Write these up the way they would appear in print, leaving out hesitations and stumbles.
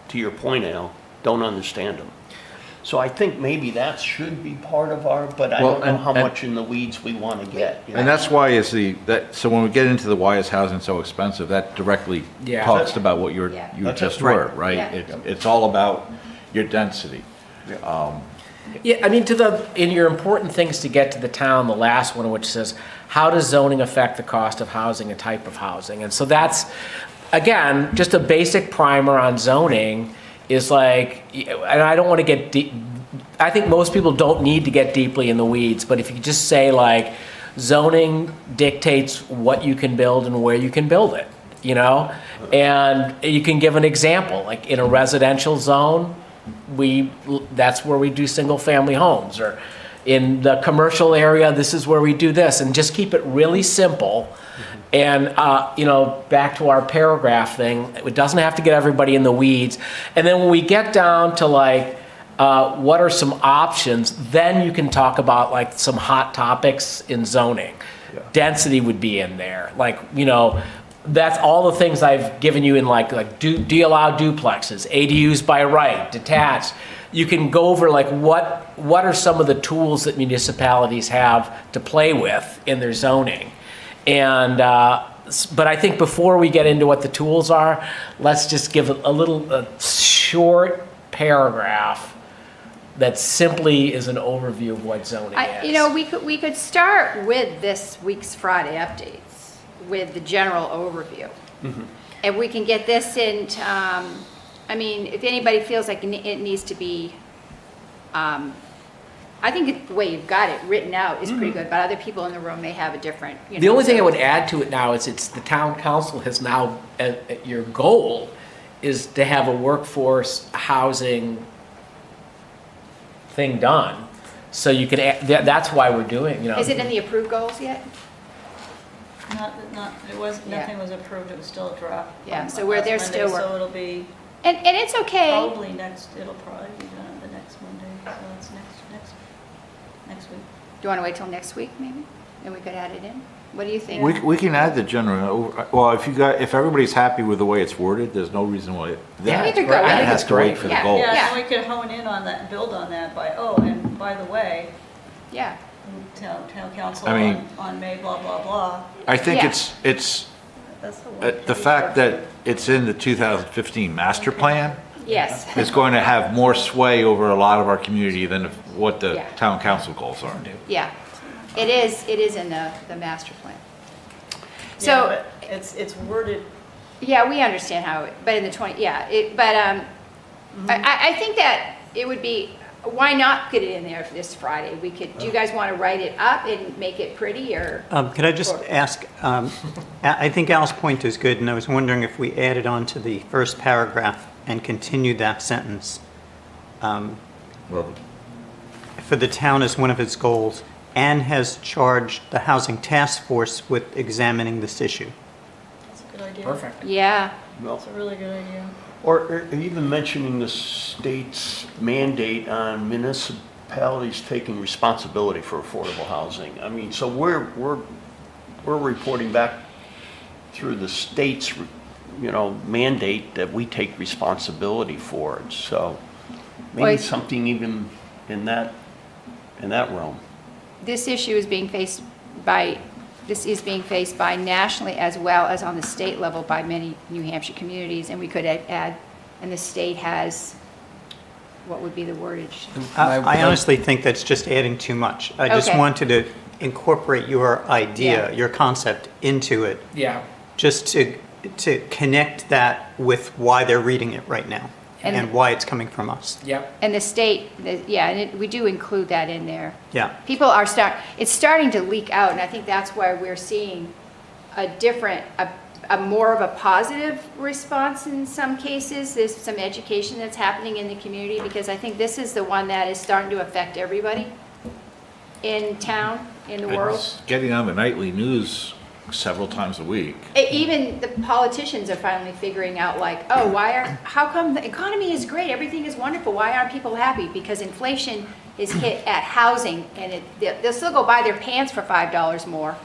to your point, Al, don't understand them. So I think maybe that should be part of our, but I don't know how much in the weeds we want to get. You know? And that's why so when we get into the why is housing so expensive, that directly talks about what you That's just right. were, right? Yeah. It's all about your density. Yeah, I mean, in your important things to get to the town, the last one, which says, how does zoning affect the cost of housing, a type of housing? And so that's, again, just a basic primer on zoning is like, and I don't want to get deep, I think most people don't need to get deeply in the weeds, but if you just say like, zoning dictates what you can build and where you can build it, you know? And you can give an example, like in a residential zone, that's where we do single family homes, or in the commercial area, this is where we do this, and just keep it really simple. And, you know, back to our paragraph thing, it doesn't have to get everybody in the weeds. And then when we get down to like, what are some options, then you can talk about like some hot topics in zoning. Yeah. Density would be in there. Like, you know, that's all the things I've given you in like do you allow duplexes, ADUs by right, detached. You can go over like what are some of the tools that municipalities have to play with in their zoning. And, but I think before we get into what the tools are, let's just give a short paragraph that simply is an overview of what zoning is. You know, we could start with this week's Friday updates with the general overview. Mm-hmm. And we can get this into, I mean, if anybody feels like it needs to be, I think the way you've got it written out is pretty good, but other people in the room may have a different, you know. The only thing I would add to it now is it's the town council has now, your goal is to have a workforce housing thing done. So you can, that's why we're doing, you know. Is it in the approved goals yet? Nothing was approved, it was still a draft. Yeah, on so we're there last still Monday, work- So it'll be And it's okay. probably it'll probably be done the next Monday, so it's next week. Do you want to wait till next week, maybe? And we could add it in? What do you think? We can add the general, well, if everybody's happy with the way it's worded, there's no reason why Yeah, We it's could great. go with I it. think has it's to wait great. for the Yeah. goals. Yeah, and we could hone in on that and build on that and by the way, Yeah. town council I mean- on May, blah, blah, blah. I think Yeah. it's That's the one. the fact that it's in the 2015 master plan Yes. is going to have more sway over a lot of our community than what the Yeah. town council goals are. Yeah. It is in the master plan. Yeah, So, but it's worded, yeah, we understand how, but in the 20, yeah, I think that it would be, why not get it in there for this Friday? We could, do you guys want to write it up and make it pretty, or? Could I just ask, I think Al's point is good, and I was wondering if we added on to the first paragraph and continued that sentence. Well, For the town as one of its goals, and has charged the Housing Task Force with examining this issue. that's a good idea. Perfect. Yeah. That's a really good idea. Or even mentioning the state's mandate on municipalities taking responsibility for affordable housing. I mean, so we're reporting back through the state's, you know, mandate that we take responsibility for it. So maybe Well, something even in that realm. This issue is being faced by nationally as well as on the state level by many New Hampshire communities, and we could add, and the state has, what would be the wordage? I honestly think that's just adding too much. I just Okay. wanted to incorporate your idea, Yeah. your concept into it, Yeah. just to connect that with why they're reading it right now And- and why it's coming from us. Yep. And the state, and we do include that in there. Yeah. People are it's starting to leak out, and I think that's why we're seeing a more of a positive response in some cases. There's some education that's happening in the community, because I think this is the one that is starting to affect everybody in town, in the world. It's getting on the nightly news several times a week. Even the politicians are finally figuring out, like, oh, how come the economy is great, everything is wonderful, why aren't people happy? Because inflation is hit at housing, and they'll still go buy their pants for $5 more,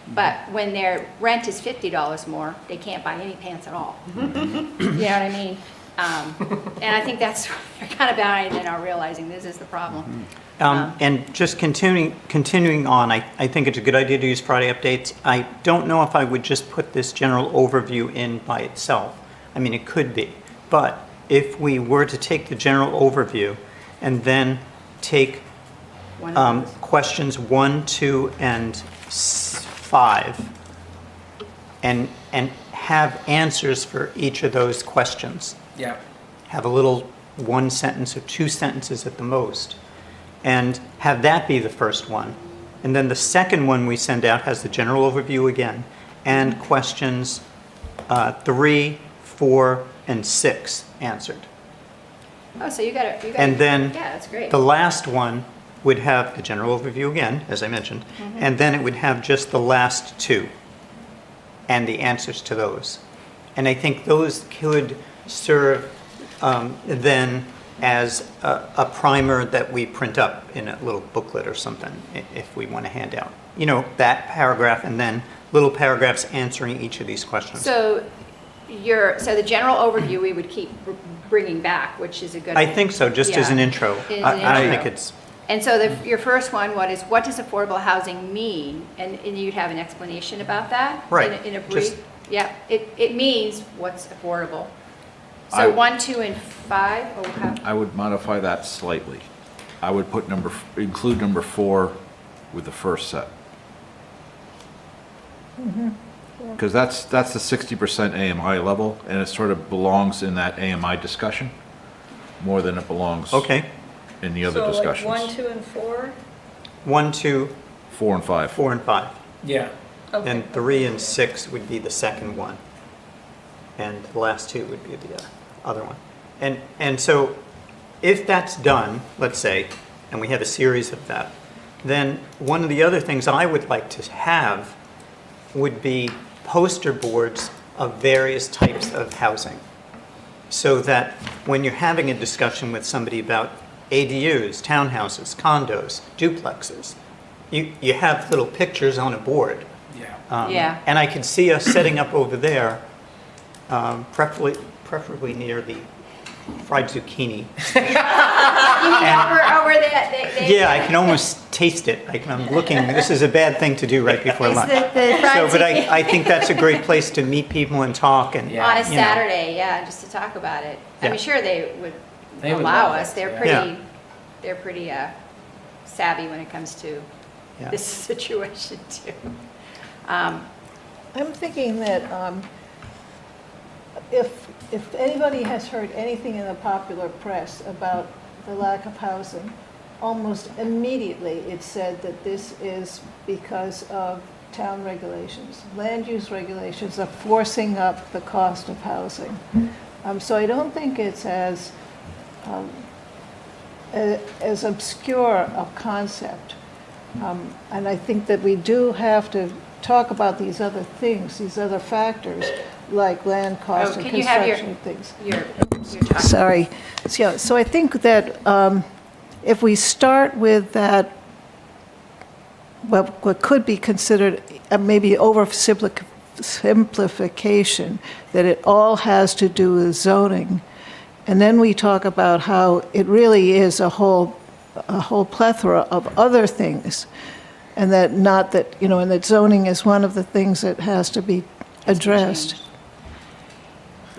but when their rent is $50 more, they can't buy any pants at all. You know what I mean? And I think that's, you're kind of behind and are realizing this is the problem. And just continuing on, I think it's a good idea to use Friday updates. I don't know if I would just put this general overview in by itself. I mean, it could be. But if we were to take the general overview and then take One of those. questions 1, 2, and 5, and have answers for each of those questions. Yeah. Have a little 1 sentence or 2 sentences at the most, and have that be the first one. And then the second one we send out has the general overview again, and questions 3, 4, and 6 answered. Oh, so you got it. And then Yeah, that's great. the last one would have the general overview again, as I mentioned, Mm-hmm. and then it would have just the last 2 and the answers to those. And I think those could serve then as a primer that we print up in a little booklet or something, if we want to hand out. You know, that paragraph and then little paragraphs answering each of these questions. So so the general overview we would keep bringing back, which is a good. I think so, just as an Yeah. intro. As an I don't intro. think it's, And so your first one, what does affordable housing mean? And you'd have an explanation about that? Right. In a Just- brief? Yeah, it means what's affordable. So I- 1, 2, and 5, I would modify that slightly. I would put include number 4 with the first set. Because that's the 60% AMI level, and it sort of belongs in that AMI discussion more than it belongs okay, in the other So like discussions. 1, 2, and 4? 1, 2, 4 and 5. 4, and 5. Yeah. Okay. And 3 and 6 would be the second one. And the last 2 would be the other one. And so if that's done, let's say, and we have a series of that, then one of the other things I would like to have would be poster boards of various types of housing. So that when you're having a discussion with somebody about ADUs, townhouses, condos, duplexes, you have little pictures on a board. Yeah. Yeah. And I could see us setting up over there, preferably near the fried zucchini. over that. Yeah, I can almost taste it. I'm looking, this is a bad thing to do right before Is lunch. the fried But zucchini- I think that's a great place to meet people and talk and, Yeah. On a you know. Saturday, yeah, just to talk about it. I Yeah. mean, sure, they would They would allow love us. it, They're yeah. pretty savvy when it comes to Yeah. this situation too. I'm thinking that if anybody has heard anything in the popular press about the lack of housing, almost immediately it said that this is because of town regulations. Land use regulations are forcing up the cost of housing. So I don't think it's as obscure a concept. And I think that we do have to talk about these other things, these other factors, like land cost Oh, and can you have your- construction things. You're talking. Sorry. So I think that if we start with that, what could be considered maybe oversimplification, that it all has to do with zoning, and then we talk about how it really is a whole plethora of other things, and that not that, and that zoning is one of the things that has to be addressed.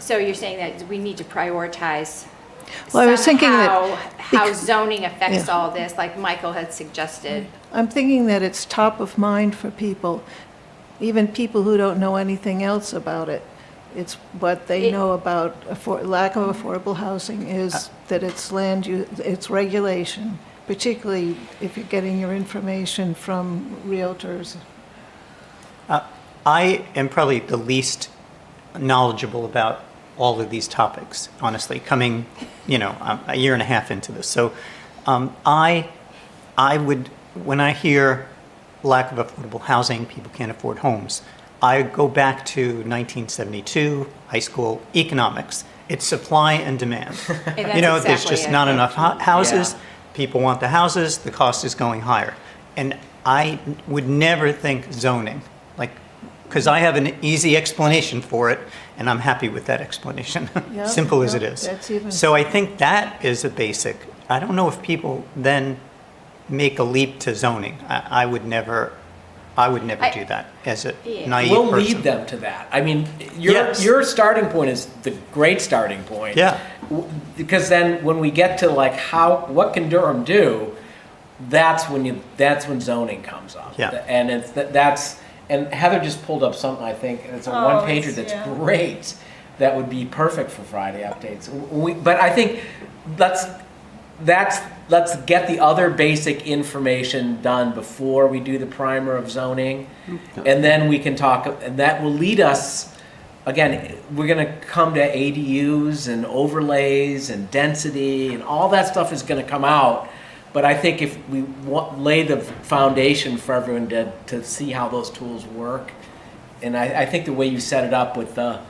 So you're saying that we need to prioritize Well, I was thinking that how bec- zoning affects Yeah. all this, like Michael had suggested. I'm thinking that it's top of mind for people, even people who don't know anything else about it. It's what they It- know about lack of affordable housing is that it's land use, it's regulation, particularly if you're getting your information from realtors. I am probably the least knowledgeable about all of these topics, honestly, coming, a year and a half into this. So I would, when I hear lack of affordable housing, people can't afford homes, I go back to 1972, high school economics. It's supply and demand. And that's There's exactly just it. not enough houses. Yeah. People want the houses, the cost is going higher. And I would never think zoning, like because I have an easy explanation for it, and I'm happy with that explanation, Yeah, simple as it yeah, is. that's even- So I think that is a basic. I don't know if people then make a leap to zoning. I would never do that as a Yeah. naive We'll person. lead them to that. I mean, Yes. your starting point is the great starting point. Yeah. Because then when we get to like what can Durham do, that's when zoning comes up. Yeah. And and Heather just pulled up something, I think, and it's a Oh, one pager it's- that's yeah. great. That would be perfect for Friday updates. But I think let's get the other basic information done before we do the primer of zoning. And then we can talk, and that will lead us, again, we're gonna come to ADUs and overlays and density and all that stuff is gonna come out. But I think if we lay the foundation for everyone to see how those tools work, and I think the way you set it up with the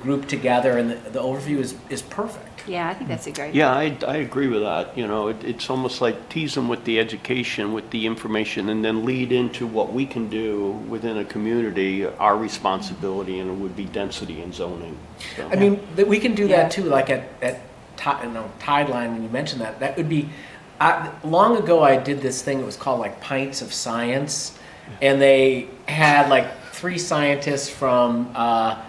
group together and the overview is perfect. Yeah, I think that's a great. Yeah, I agree with that. You know, it's almost like tease them with the education, with the information, and then lead into what we can do within a community, our responsibility, and it would be density and zoning. So- I mean, we can do Yeah. that too, like at Tideline, when you mentioned that would be, long ago I did this thing, it was called like Pints of Science, and they had like 3 scientists from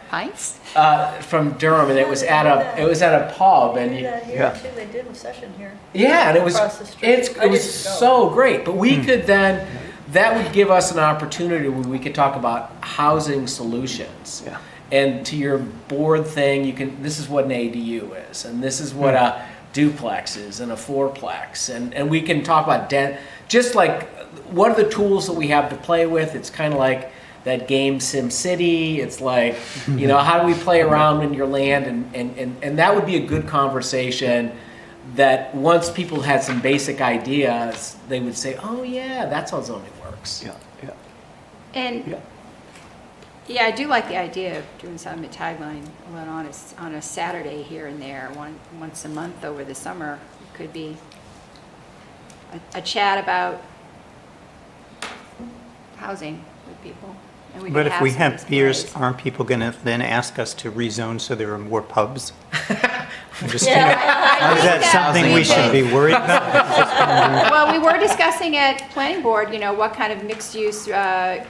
Pints? Durham, and it was at a pub, They and do that here yeah. too, they did a session here. yeah, and it was Across the street. it I was didn't go. so great. But we could then that would give us an opportunity where we could talk about housing solutions. Yeah. And to your board thing, this is what an ADU is, and this is what a duplex is, and a fourplex, and we can talk about just like what are the tools that we have to play with. It's kind of like that game SimCity. It's like, how do we play around in your land, and that would be a good conversation. That once people had some basic ideas, they would say, "Oh yeah, that's how zoning works." Yeah, yeah, And, yeah. yeah, I do like the idea of doing something at Tagline on a Saturday here and there, once a month over the summer. It could be a chat about housing with people. And we But could if we some have beers, displays. aren't people going to then ask us to rezone so there are more pubs? I'm just Yeah, kidding. I Is think that something we should be worried about? Well, we were discussing at planning board, what kind of mixed-use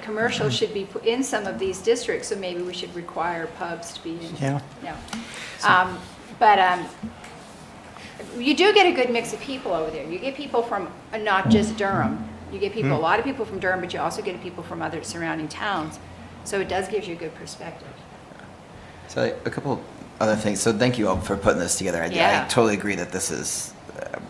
commercial should be put in some of these districts, so maybe we should require pubs to be in. Yeah. No. But you do get a good mix of people over there. You get people from not just Durham. You get people, a lot of people from Durham, but you also get people from other surrounding towns. So it does give you a good perspective. So a couple other things. So thank you all for putting this together. I Yeah. totally agree that this is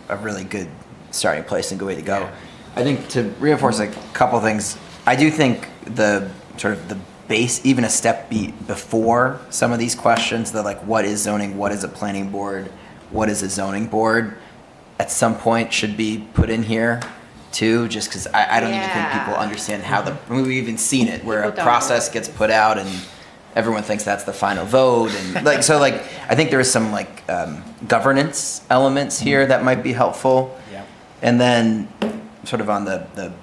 a really good starting place and good way to go. I think to reinforce a couple things, I do think the sort of the base, even a step before some of these questions, the like, what is zoning, what is a planning board, what is a zoning board, at some point should be put in here too, just because I don't even think Yeah. people understand how we've even seen it, where People a don't. process gets put out and everyone thinks that's the final vote, and I think there is some governance elements here that might be helpful. Yeah. And then sort of on the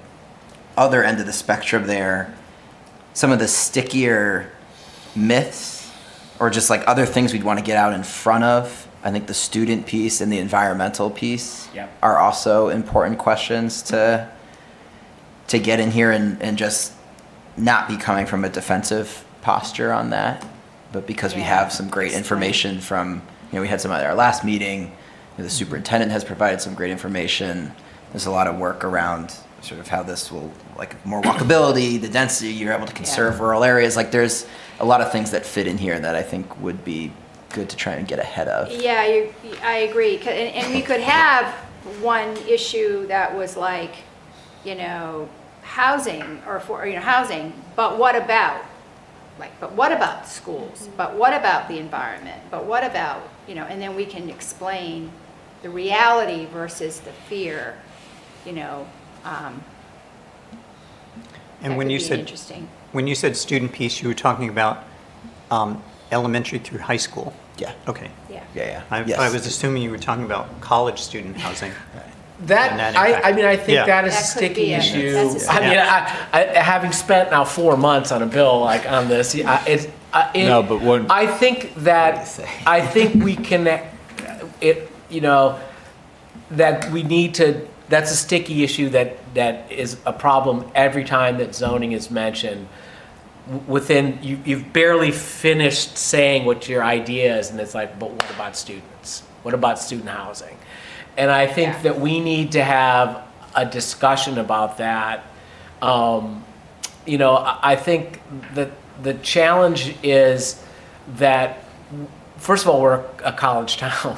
other end of the spectrum there, some of the stickier myths or just like other things we'd want to get out in front of. I think the student piece and the environmental piece Yep. are also important questions to get in here and just not be coming from a defensive posture on that, but because we Yeah. have some great information from, we had some at our last meeting, the superintendent has provided some great information. There's a lot of work around sort of how this will, like more walkability, the density, you're able to conserve rural areas. Like there's a lot of things that fit in here that I think would be good to try and get ahead of. Yeah, I agree. And we could have one issue that was like, housing or housing, but what about? But what about the schools? But what about the environment? But what about, and then we can explain the reality versus the fear, And that when could you be said interesting. when you said student piece, you were talking about elementary through high school. Yeah. Okay. Yeah. Yeah. I Yes. was assuming you were talking about college student housing. that I impact. mean, I think Yeah. that is a That could sticky be it. issue. That's a I mean, having spent now 4 months on a bill like on this, No, but when- I think that, I think we can, that we need to, that's a sticky issue that is a problem every time that zoning is mentioned. You've barely finished saying what your idea is, and it's like, but what about students? What about student housing? And I think Yeah. that we need to have a discussion about that. I think that the challenge is that, first of all, we're a college town.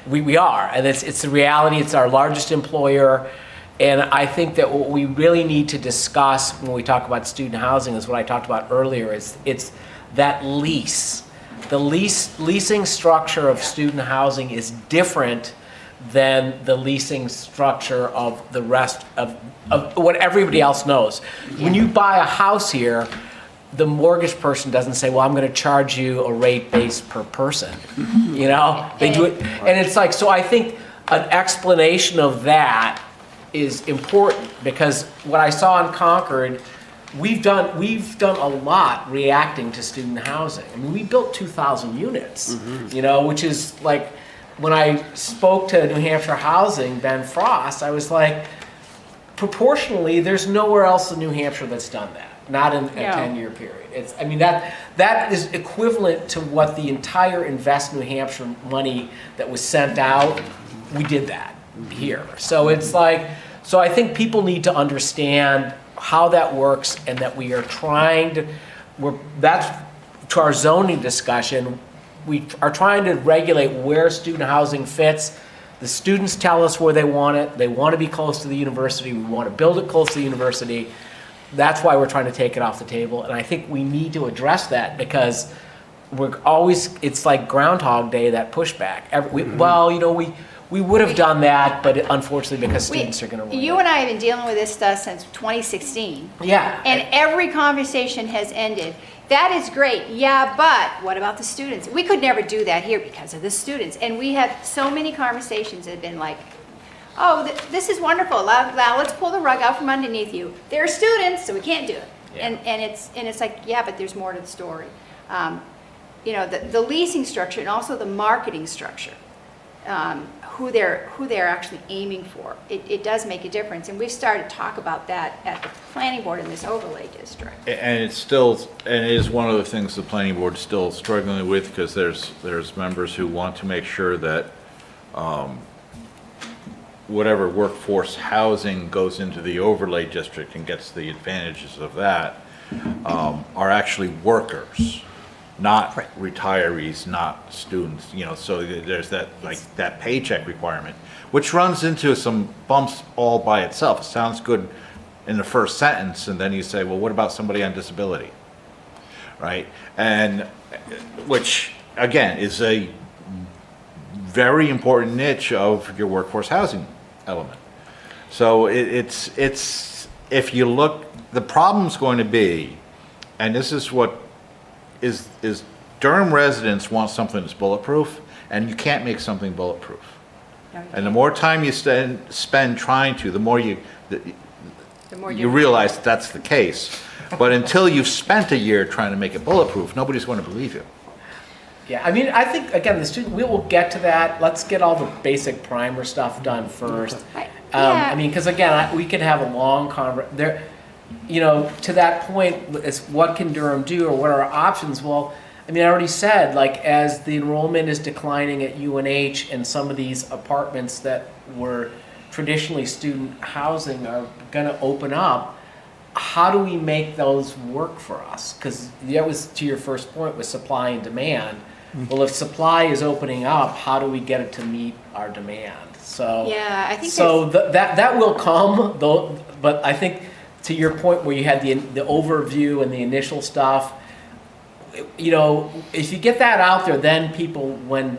We are, and it's the reality. It's our largest employer. And I think that what we really need to discuss when we talk about student housing is what I talked about earlier, is it's that lease. The leasing structure of student housing is different than the leasing structure of the rest of what everybody else knows. When you buy a house here, the mortgage person doesn't say, well, I'm going to charge you a rate base per person. They do it. And it's like, so I think an explanation of that is important, because what I saw in Concord, we've done a lot reacting to student housing. I mean, we built 2,000 units, which is like, when I spoke to New Hampshire Housing, Ben Frost, I was like, proportionally, there's nowhere else in New Hampshire that's done that. Not in a 10-year period. That is equivalent to what the entire Invest New Hampshire money that was sent out, we did that here. So it's like, so I think people need to understand how that works, and that we are that's to our zoning discussion, we are trying to regulate where student housing fits. The students tell us where they want it. They want to be close to the university. We want to build it close to the university. That's why we're trying to take it off the table. And I think we need to address that, because it's like Groundhog Day, that pushback. We would have done that, but unfortunately, because students are going to run You and I have been dealing with this stuff since 2016. Yeah. And every conversation has ended. That is great, yeah, but what about the students? We could never do that here because of the students. And we have so many conversations that have been like, oh, this is wonderful. Now let's pull the rug out from underneath you. They're students, so we can't do it. Yeah. And it's like, yeah, but there's more to the story. The leasing structure, and also the marketing structure, who they're actually aiming for. It does make a difference, and we've started to talk about that at the planning board in this overlay district. And it is one of the things the planning board's still struggling with, because there's members who want to make sure that whatever workforce housing goes into the overlay district and gets the advantages of that are actually workers, not retirees, not students, so there's that paycheck requirement, which runs into some bumps all by itself. It sounds good in the first sentence, and then you say, well, what about somebody on disability, right? And which, again, is a very important niche of your workforce housing element. So it's if you look, the problem's going to be, and this is what is Durham residents want something that's bulletproof, and you can't make something bulletproof. And the more time you spend trying to, the more you realize that's the case. But until you've spent a year trying to make it bulletproof, nobody's going to believe you. Yeah, I mean, I think, again, we will get to that. Let's get all the basic primer stuff done first. I mean, because again, we could have a long conversation. To that point, it's what can Durham do, or what are our options? Well, I mean, I already said, like, as the enrollment is declining at UNH, and some of these apartments that were traditionally student housing are going to open up, how do we make those work for us? Because that was, to your first point, with supply and demand. Well, if supply is opening up, how do we get it to meet our demand? So Yeah, I think so that will come, though. But I think, to your point where you had the overview and the initial stuff, if you get that out there, then people, when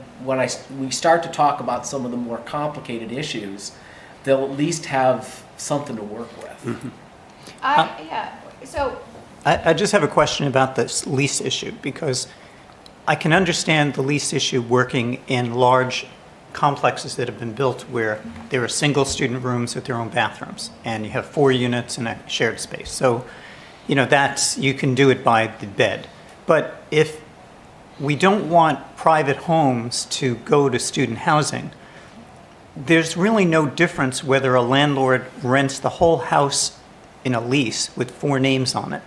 we start to talk about some of the more complicated issues, they'll at least have something to work with. So I just have a question about this lease issue, because I can understand the lease issue working in large complexes that have been built where there are single student rooms with their own bathrooms, and you have 4 units in a shared space. So, you can do it by the bed. But if we don't want private homes to go to student housing, there's really no difference whether a landlord rents the whole house in a lease with 4 names on it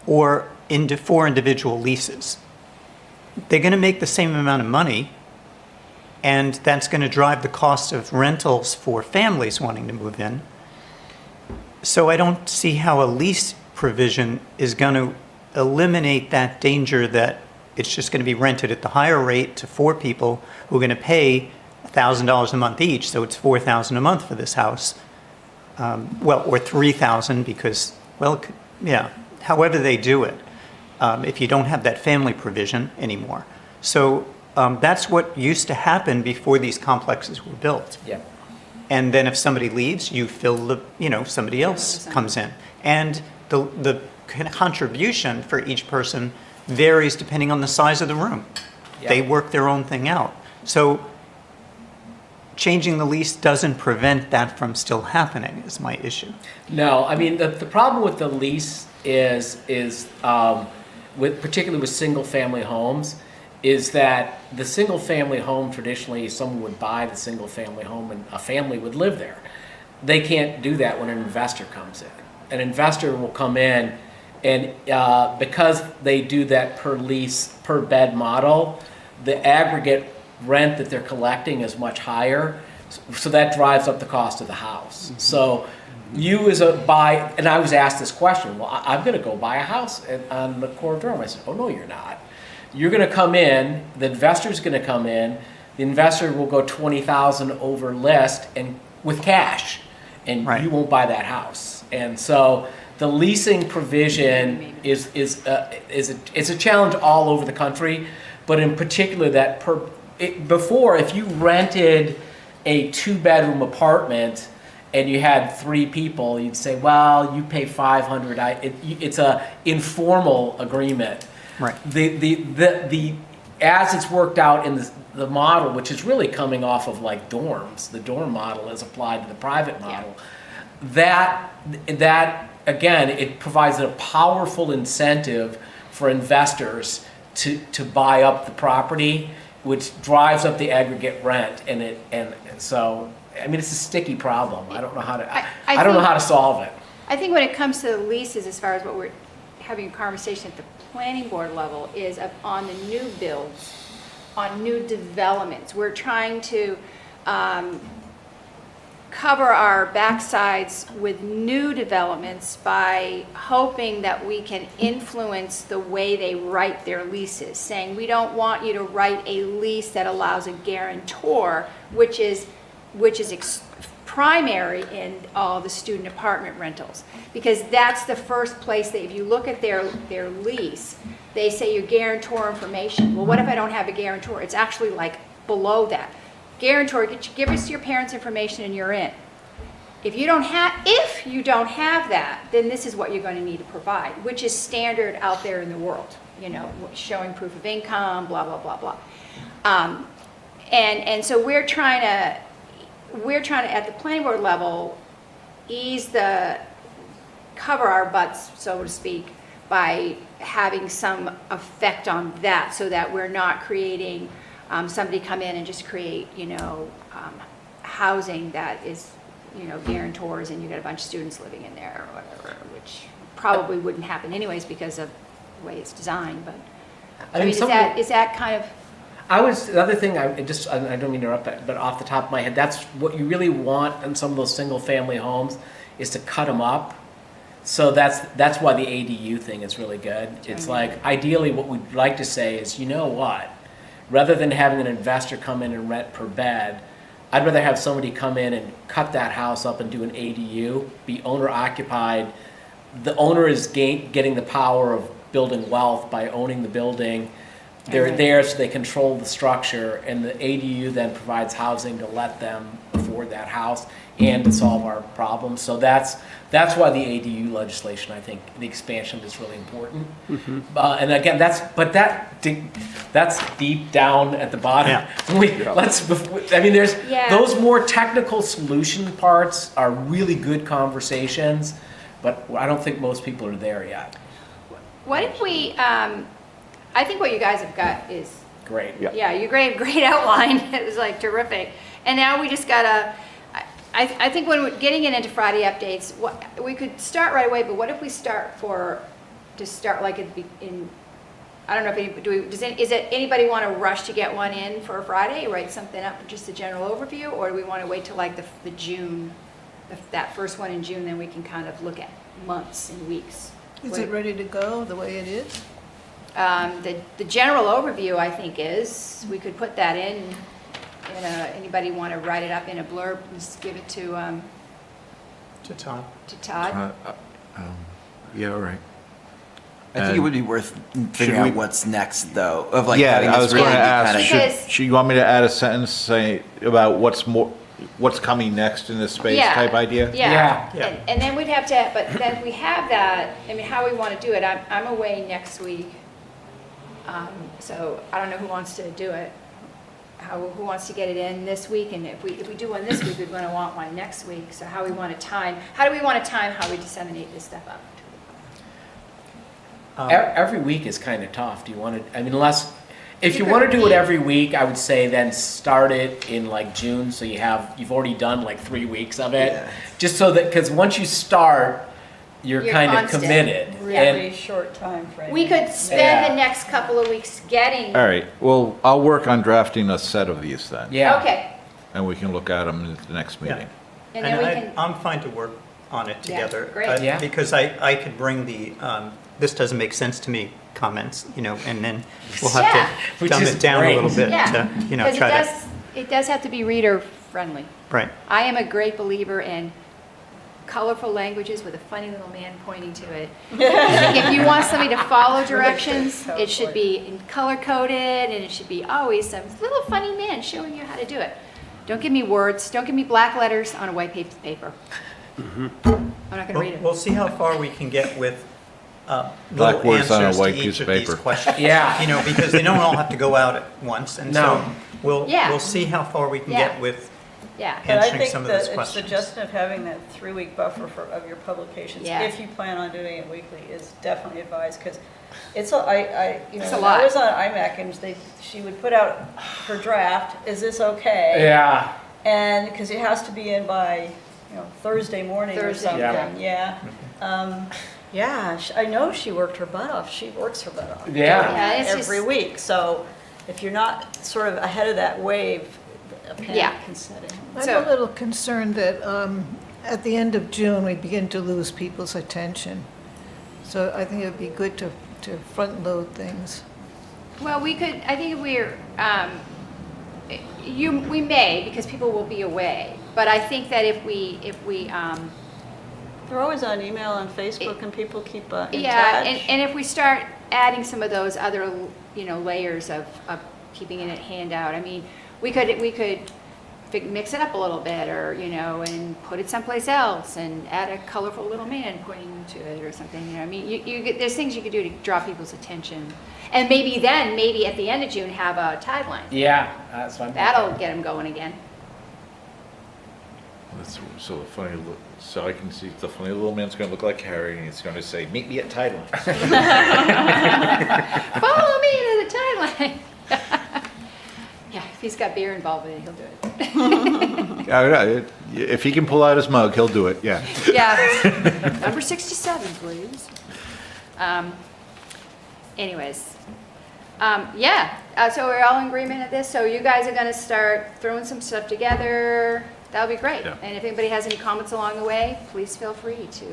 or into 4 individual leases. They're going to make the same amount of money, and that's going to drive the cost of rentals for families wanting to move in. So I don't see how a lease provision is going to eliminate that danger that it's just going to be rented at the higher rate to 4 people who are going to pay $1,000 a month each, so it's $4,000 a month for this house. Or $3,000 because, however they do it, if you don't have that family provision anymore. So that's what used to happen before these complexes were built. Yeah. And then if somebody leaves, you fill somebody else comes in. And the contribution for each person varies depending on the size of the room. Yeah. They work their own thing out. So changing the lease doesn't prevent that from still happening, is my issue. No, I mean, the problem with the lease is particularly with single-family homes, is that the single-family home, traditionally, someone would buy the single-family home and a family would live there. They can't do that when an investor comes in. An investor will come in and because they do that per lease, per bed model, the aggregate rent that they're collecting is much higher, so that drives up the cost of the house. So you as a buy, and I was asked this question, well, I'm going to go buy a house on the core of Durham. I said, oh, no, you're not. You're going to come in, the investor's going to come in, the investor will go $20,000 over list and with cash, and Right. you won't buy that house. And so the leasing provision is a challenge all over the country, but in particular before, if you rented a 2-bedroom apartment and you had 3 people, you'd say, well, you pay $500. It's a informal agreement. Right. As it's worked out in the model, which is really coming off of like dorms, the dorm model is applied to the private model. That again, it provides a powerful incentive for investors to buy up the property, which drives up the aggregate rent, and so I mean it's a sticky problem. I don't know how to I don't know how to solve it. I think when it comes to the leases, as far as what we're having a conversation at the planning board level, is on the new builds, on new developments. We're trying to cover our backsides with new developments by hoping that we can influence the way they write their leases, saying we don't want you to write a lease that allows a guarantor, which is primary in all the student apartment rentals, because that's the first place that if you look at their lease, they say your guarantor information. Well, what if I don't have a guarantor? It's actually like below that. Guarantor, give us your parents' information and you're in. If you don't have that, then this is what you're going to need to provide, which is standard out there in the world. Showing proof of income, blah blah blah blah. And so we're trying to at the planning board level cover our butts, so to speak, by having some effect on that, so that we're not creating somebody come in and just create, housing that is, guarantors and you got a bunch of students living in there or whatever, which probably wouldn't happen anyways because of the way it's designed, but I mean, is that kind of... The other thing, I don't mean to interrupt, but off the top of my head, that's what you really want in some of those single family homes is to cut them up. So that's why the ADU thing is really good. It's like, ideally what we'd like to say is, you know what? Rather than having an investor come in and rent per bed, I'd rather have somebody come in and cut that house up and do an ADU, be owner occupied. The owner is getting the power of building wealth by owning the building. They're there so they control the structure, and the ADU then provides housing to let them afford afford that house and to solve our problems. So that's why the ADU legislation, I think, the expansion is really important. And again, that's deep down at the bottom. Yeah. There's Yeah. those more technical solution parts are really good conversations, but I don't think most people are there yet. What if we, I think what you guys have got is, Great. yeah, you great outline. It was like terrific. And now we just gotta, I think when we're getting it into Friday updates, we could start right away, but what if we start like I don't know if anybody want to rush to get one in for Friday, write something up, just a general overview, or do we want to wait till like the June, that first one in June, then we can kind of look at months and weeks? Is it ready to go the way it is? The general overview, I think, is, we could put that in anybody want to write it up in a blurb and just give it to Todd. Todd? Yeah, all right. I think it would be worth figuring we- out what's next, though. Of like Yeah, having I this was going to really ask, kinda- Because- should you want me to add a sentence say about what's coming next in this space Yeah. type idea? Yeah, Yeah. and then we'd have to, but then we have that, I mean, how we want to do it, I'm away next week. So I don't know who wants to do it, who wants to get it in this week, and if we do one this week, we're going to want one next week, so how do we want to time how we disseminate this stuff up? Every week is kind of tough. Do you want to, if you want to do it every week, I would say then start it in like June, so you've already done like 3 weeks of it. Yeah. Just so that, because once you start, you're kind of constant. committed. Really And- short time frame. We could spend Yeah. the next couple of weeks getting, All right, well, I'll work on drafting a set of these then. Yeah. okay, And we can look at them at the next meeting. and then we can, I'm fine to work on it Yeah, together. great. Yeah. Because I could bring the, this doesn't make sense to me comments, and then we'll have Yeah. to Which dumb is it down a great. little bit yeah. to, Because try to, it does have to be reader friendly. right. I am a great believer in colorful languages with a funny little man pointing to it. If you want somebody to follow directions, it should be color coded, and it should be always some little funny man showing you how to do it. Don't give me words, don't give me black letters on a white piece of paper. I'm not gonna read it. We'll see how far we can get with Black little words on a answers white to piece each of of these paper. questions. Yeah. Because they don't all have to go out at once, and so No. we'll Yeah. see how far we can Yeah. get with Yeah, But I answering think some of that those a questions. suggestion of having that 3-week buffer of your publications, Yeah. if you plan on doing it weekly, is definitely advised, because it's, It's a when lot. I was on IMAC, and she would put out her draft, is this okay? Yeah. And, because it has to be in by, Thursday morning or Thursday, something, yeah. yeah. I know she worked her butt off, she works her butt off. Yeah. doing Yeah, that it's every just- week, so if you're not sort of ahead of that wave, a Yeah. panic can set in. So- I'm a little concerned that at the end of June, we begin to lose people's attention. So I think it would be good to front load things. well, we could, I think we may, because people will be away, but I think that if we, They're always on email and Facebook, and people keep in yeah, touch. and if we start adding some of those other, layers of keeping it handout, I mean, we could mix it up a little bit, or, and put it someplace else, and add a colorful little man pointing to it or something, I mean, there's things you could do to draw people's attention. And maybe at the end of June, have a tagline. Yeah. That's what I'm That'll get them going again. So I can see the funny little man's going to look like Harry, and he's going to say, "Meet me at Tideline." Follow me to the timeline. Yeah, if he's got beer involved in it, he'll do it. If he can pull out his mug, he'll do it. Yeah. Yeah, number 67, please. Anyways, yeah, so we're all in agreement of this, so you guys are gonna start throwing some stuff together, that'll be great. Yeah. And if anybody has any comments along the way, please feel free to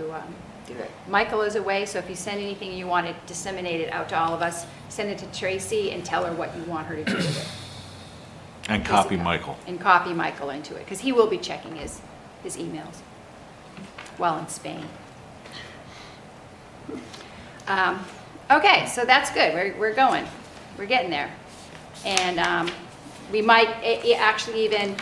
do it. Michael is away, so if you send anything you want to disseminate it out to all of us, send it to Tracy and tell her what you want her to do with it. And copy Michael. And copy Michael into it, because he will be checking his emails while in Spain. Okay, so that's good. We're going. We're getting there. And we might actually even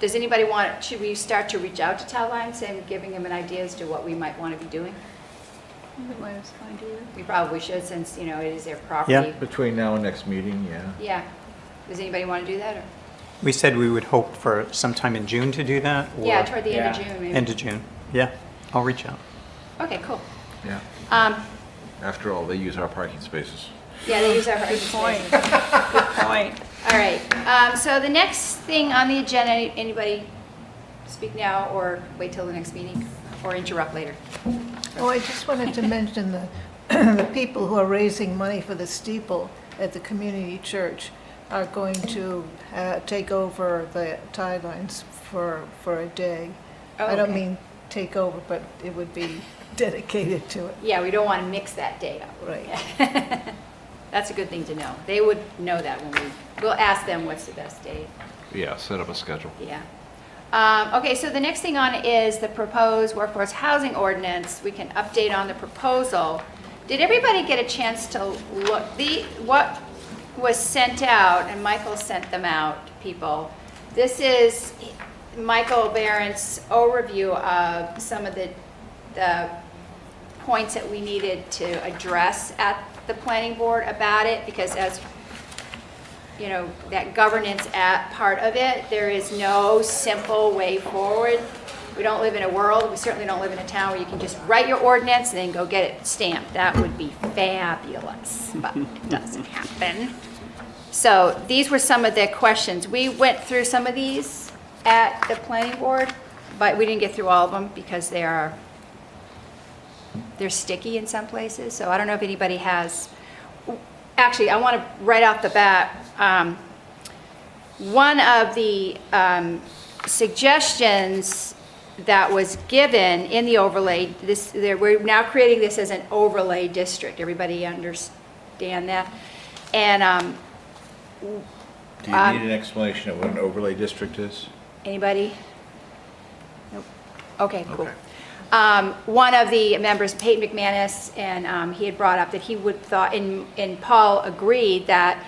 Does anybody should we start to reach out to town lines and giving them an idea as to what we might want to be doing? I think it might have fine to you. We probably should, since, it is their property. Yeah. Between now and next meeting, yeah. Yeah. Does anybody want to do that, or? We said we would hope for sometime in June to do that? Or Yeah, toward the end of Yeah. June, maybe. End of June. Yeah, I'll reach out. Okay, cool. Yeah. Um, After all, they use our parking spaces. yeah, they use our parking Good point. spaces. Good point. All right, so the next thing on the agenda, anybody speak now or wait till the next meeting or interrupt later? Oh, I just wanted to mention the, the people who are raising money for the steeple at the community church are going to take over the tie lines for a day. Oh, I don't okay. mean take over, but it would be dedicated to it. Yeah, we don't want to mix that day up. Right. That's a good thing to know. They would know that we'll ask them what's the best day. Yeah, set up a schedule. Yeah. Okay, so the next thing on is the proposed workforce housing ordinance. We can update on the proposal. Did everybody get a chance to look? What was sent out, and Michael sent them out to people. This is Michael Barron's overview of some of the points that we needed to address at the planning board about it, because as that governance part of it, there is no simple way forward. We don't live in a world, we certainly don't live in a town where you can just write your ordinance and then go get it stamped. That would be fabulous, but it doesn't happen. So these were some of the questions. We went through some of these at the planning board, but we didn't get through all of them because they're sticky in some places. So I don't know if anybody has. Actually, I want to, right off the bat, one of the suggestions that was given in the overlay, we're now creating this as an overlay district. Everybody understand that? And Do you need an explanation of what an overlay district is? anybody? Nope. Okay, cool. Okay. One of the members, Peyton McManus, and he had brought up that he would thought, and Paul agreed that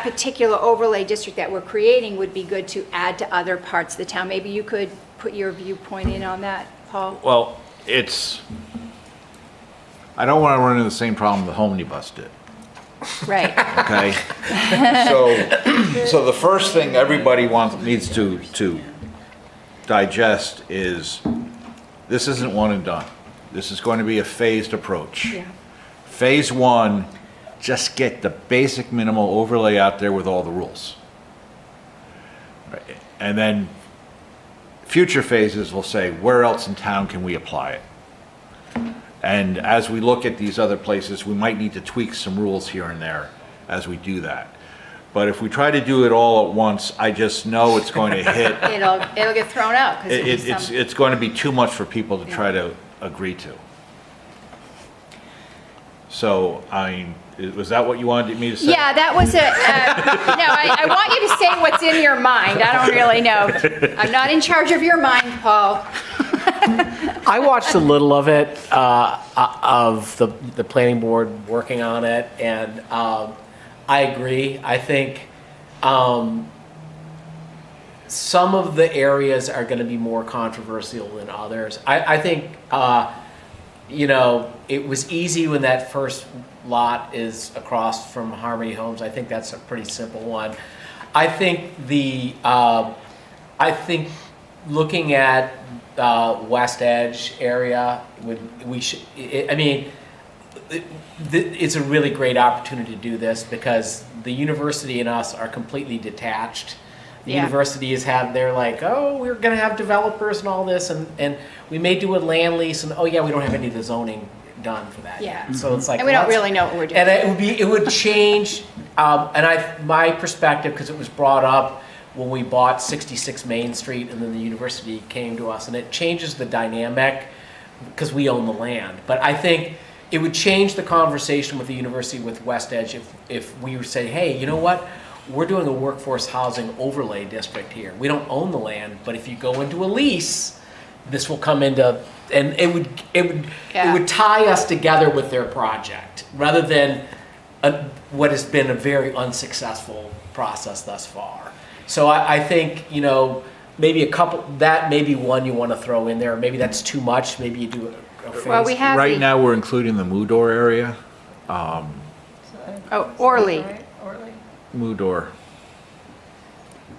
particular overlay district that we're creating would be good to add to other parts of the town. Maybe you could put your viewpoint in on that, Paul? Well, I don't want to run into the same problem the Omnibus did. Right. Okay? So the first thing everybody needs to digest is, this isn't one and done. This is going to be a phased approach. Yeah. Phase one, just get the basic minimal overlay out there with all the rules. Right. And then future phases will say, where else in town can we apply it? And as we look at these other places, we might need to tweak some rules here and there as we do that. But if we try to do it all at once, I just know it's going to hit. It'll get thrown out. 'Cause It's going to be too much for people to try to agree to. So, was that what you wanted me to say? Yeah, that was no, I want you to say what's in your mind. I don't really know. I'm not in charge of your mind, Paul. I watched a little of it, of the planning board working on it, and I agree. I think some of the areas are going to be more controversial than others. I think, it was easy when that first lot is across from Harmony Homes. I think that's a pretty simple one. I think looking at West Edge area, it's a really great opportunity to do this because the university and us are completely detached. The university they're like, oh, we're gonna have developers and all this, and we may do a land lease, and oh yeah, we don't have any of the zoning done for that yet. So it's like, And we don't really know what we're doing. and it would change, my perspective, because it was brought up when we bought 66 Main Street, and then the university came to us, and it changes the dynamic because we own the land. But I think it would change the conversation with the university, with West Edge, if we would say, hey, you know what? We're doing a workforce housing overlay district here. We don't own the land, but if you go into a lease, this will come into, and it would tie us together with their project rather than what has been a very unsuccessful process thus far. So I think, maybe a couple, that may be one you want to throw in there. Maybe that's too much. Maybe you do a phase. Well, we have Right the- now, we're including the Moodor area. So I think Oh, that's Orly. right, Orly. Moodor.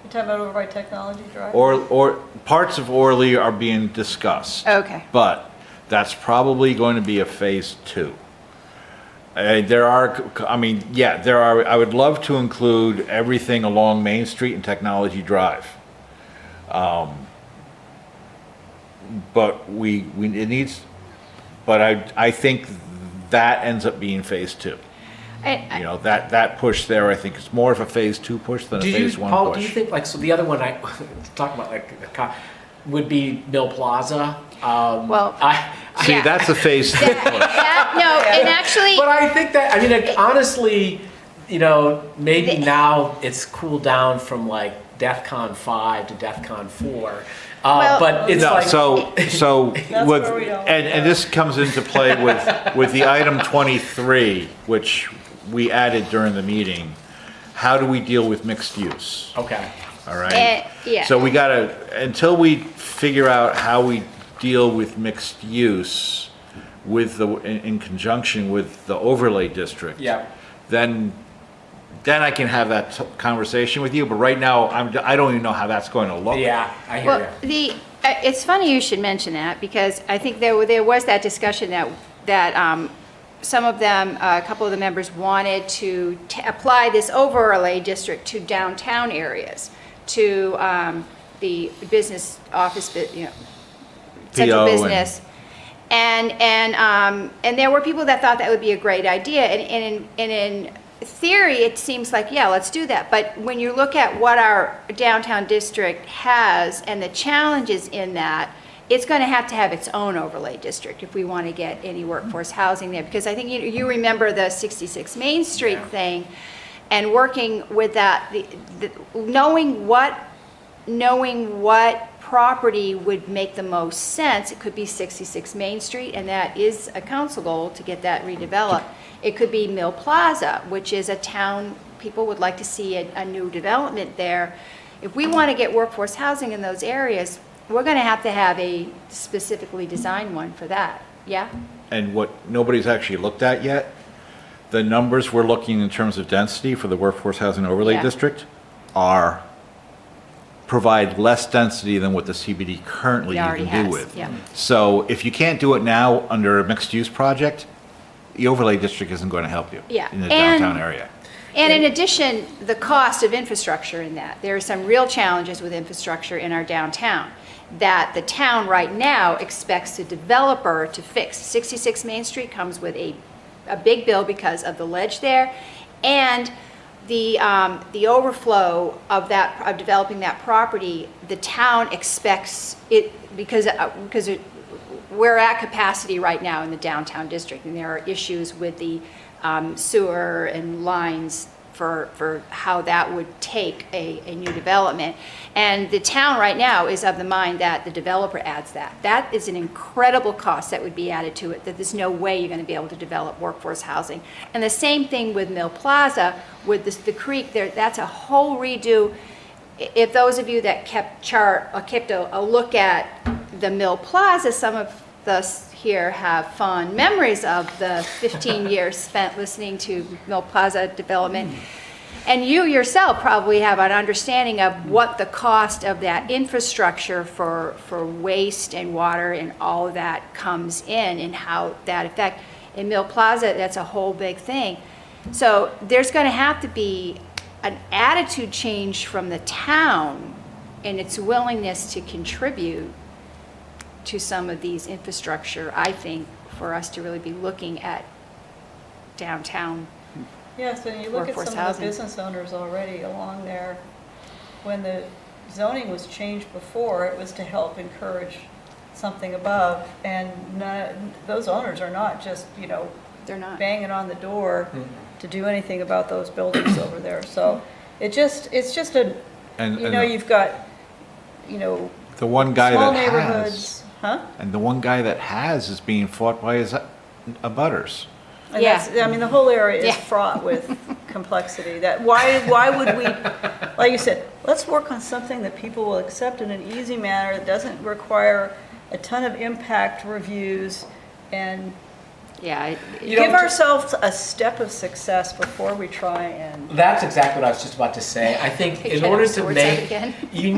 You're talking about over by Technology Drive? Or parts of Orly are being discussed. Okay. But that's probably going to be a phase 2. There are, I would love to include everything along Main Street and Technology Drive. But I think that ends up being phase 2. That push there, I think is more of a phase 2 push than a phase 1 Paul, push. do you think, so the other one I talk about, would be Mill Plaza? Well, See, yeah. that's a phase 2 push. And actually, But I think that, honestly, maybe now it's cooled down from like DEFCON 5 to DEFCON 4. Well- But it's No, like. so with, where we don't- and this comes into play with the item 23, which we added during the meeting. How do we deal with mixed use? Okay. All right? yeah. So we gotta, until we figure out how we deal with mixed use with in conjunction with the overlay district. Yeah. Then I can have that conversation with you, but right now, I don't even know how that's going to look. Yeah, I hear Well, you. it's funny you should mention that, because I think there was that discussion that some of them, a couple of the members wanted to apply this overlay district to downtown areas, to the business office, central PO and- business. And there were people that thought that would be a great idea, and in theory, it seems like, yeah, let's do that. But when you look at what our downtown district has and the challenges in that, it's going to have its own overlay district if we want to get any workforce housing there. Because I think you remember the 66 Main Street thing, and working with that, knowing what property would make the most sense. It could be 66 Main Street, and that is a council goal to get that redeveloped. It could be Mill Plaza, which is a town, people would like to see a new development there. If we want to get workforce housing in those areas, we're going to have a specifically designed one for that, yeah? And what nobody's actually looked at yet, the numbers we're looking in terms of density for the workforce housing overlay Yeah. district provide less density than what the CBD currently It already can do has, with. yeah. So if you can't do it now under a mixed-use project, the overlay district isn't going to help you Yeah. in the And- downtown area. And in addition, the cost of infrastructure in that. There are some real challenges with infrastructure in our downtown that the town right now expects the developer to fix. 66 Main Street comes with a big bill because of the ledge there, and the overflow of developing that property. The town expects it because we're at capacity right now in the downtown district, and there are issues with the sewer and lines for how that would take a new development. And the town right now is of the mind that the developer adds that. That is an incredible cost that would be added to it, that there's no way you're going to be able to develop workforce housing. And the same thing with Mill Plaza, with the creek there, that's a whole redo. If those of you that kept a look at the Mill Plaza, some of us here have fond memories of the 15 years spent listening to Mill Plaza development. And you yourself probably have an understanding of what the cost of that infrastructure for waste and water and all of that comes in, and how that affects. In Mill Plaza, that's a whole big thing. So there's going to have to be an attitude change from the town and its willingness to contribute to some of these infrastructure, I think, for us to really be looking at downtown. Yes, and you look at Workforce some of the housing. business owners already along there. When the zoning was changed before, it was to help encourage something above. And those owners are not just, They're not. banging on the door to do anything about those buildings over there. So it's just a, And you've got, the one guy small that has, neighborhoods. Huh? and the one guy that has is being fought by his abutters. And Yeah. that's, I mean, the whole area is Yeah. fraught with complexity. That, why would we, like you said, let's work on something that people will accept in an easy manner, that doesn't require a ton of impact reviews, and Yeah, give ourselves a step of success before we try and, That's exactly what I was just about to say. I think in Get order our to swords out make, again. you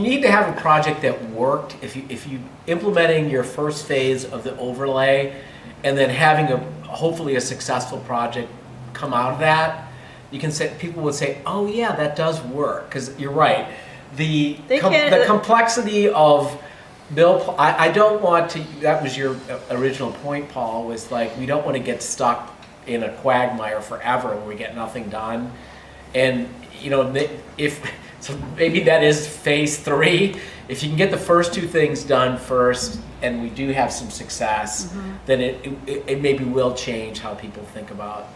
need to have a project that worked. If you implementing your first phase of the overlay, and then having hopefully a successful project come out of that, you can say, people would say, oh yeah, that does work, because you're right. The complexity of I don't want to, that was your original point, Paul, was like, we don't want to get stuck in a quagmire forever where we get nothing done. And, you know, so maybe that is phase 3. If you can get the first 2 things done first, and we do have some success, then it maybe will change how people think about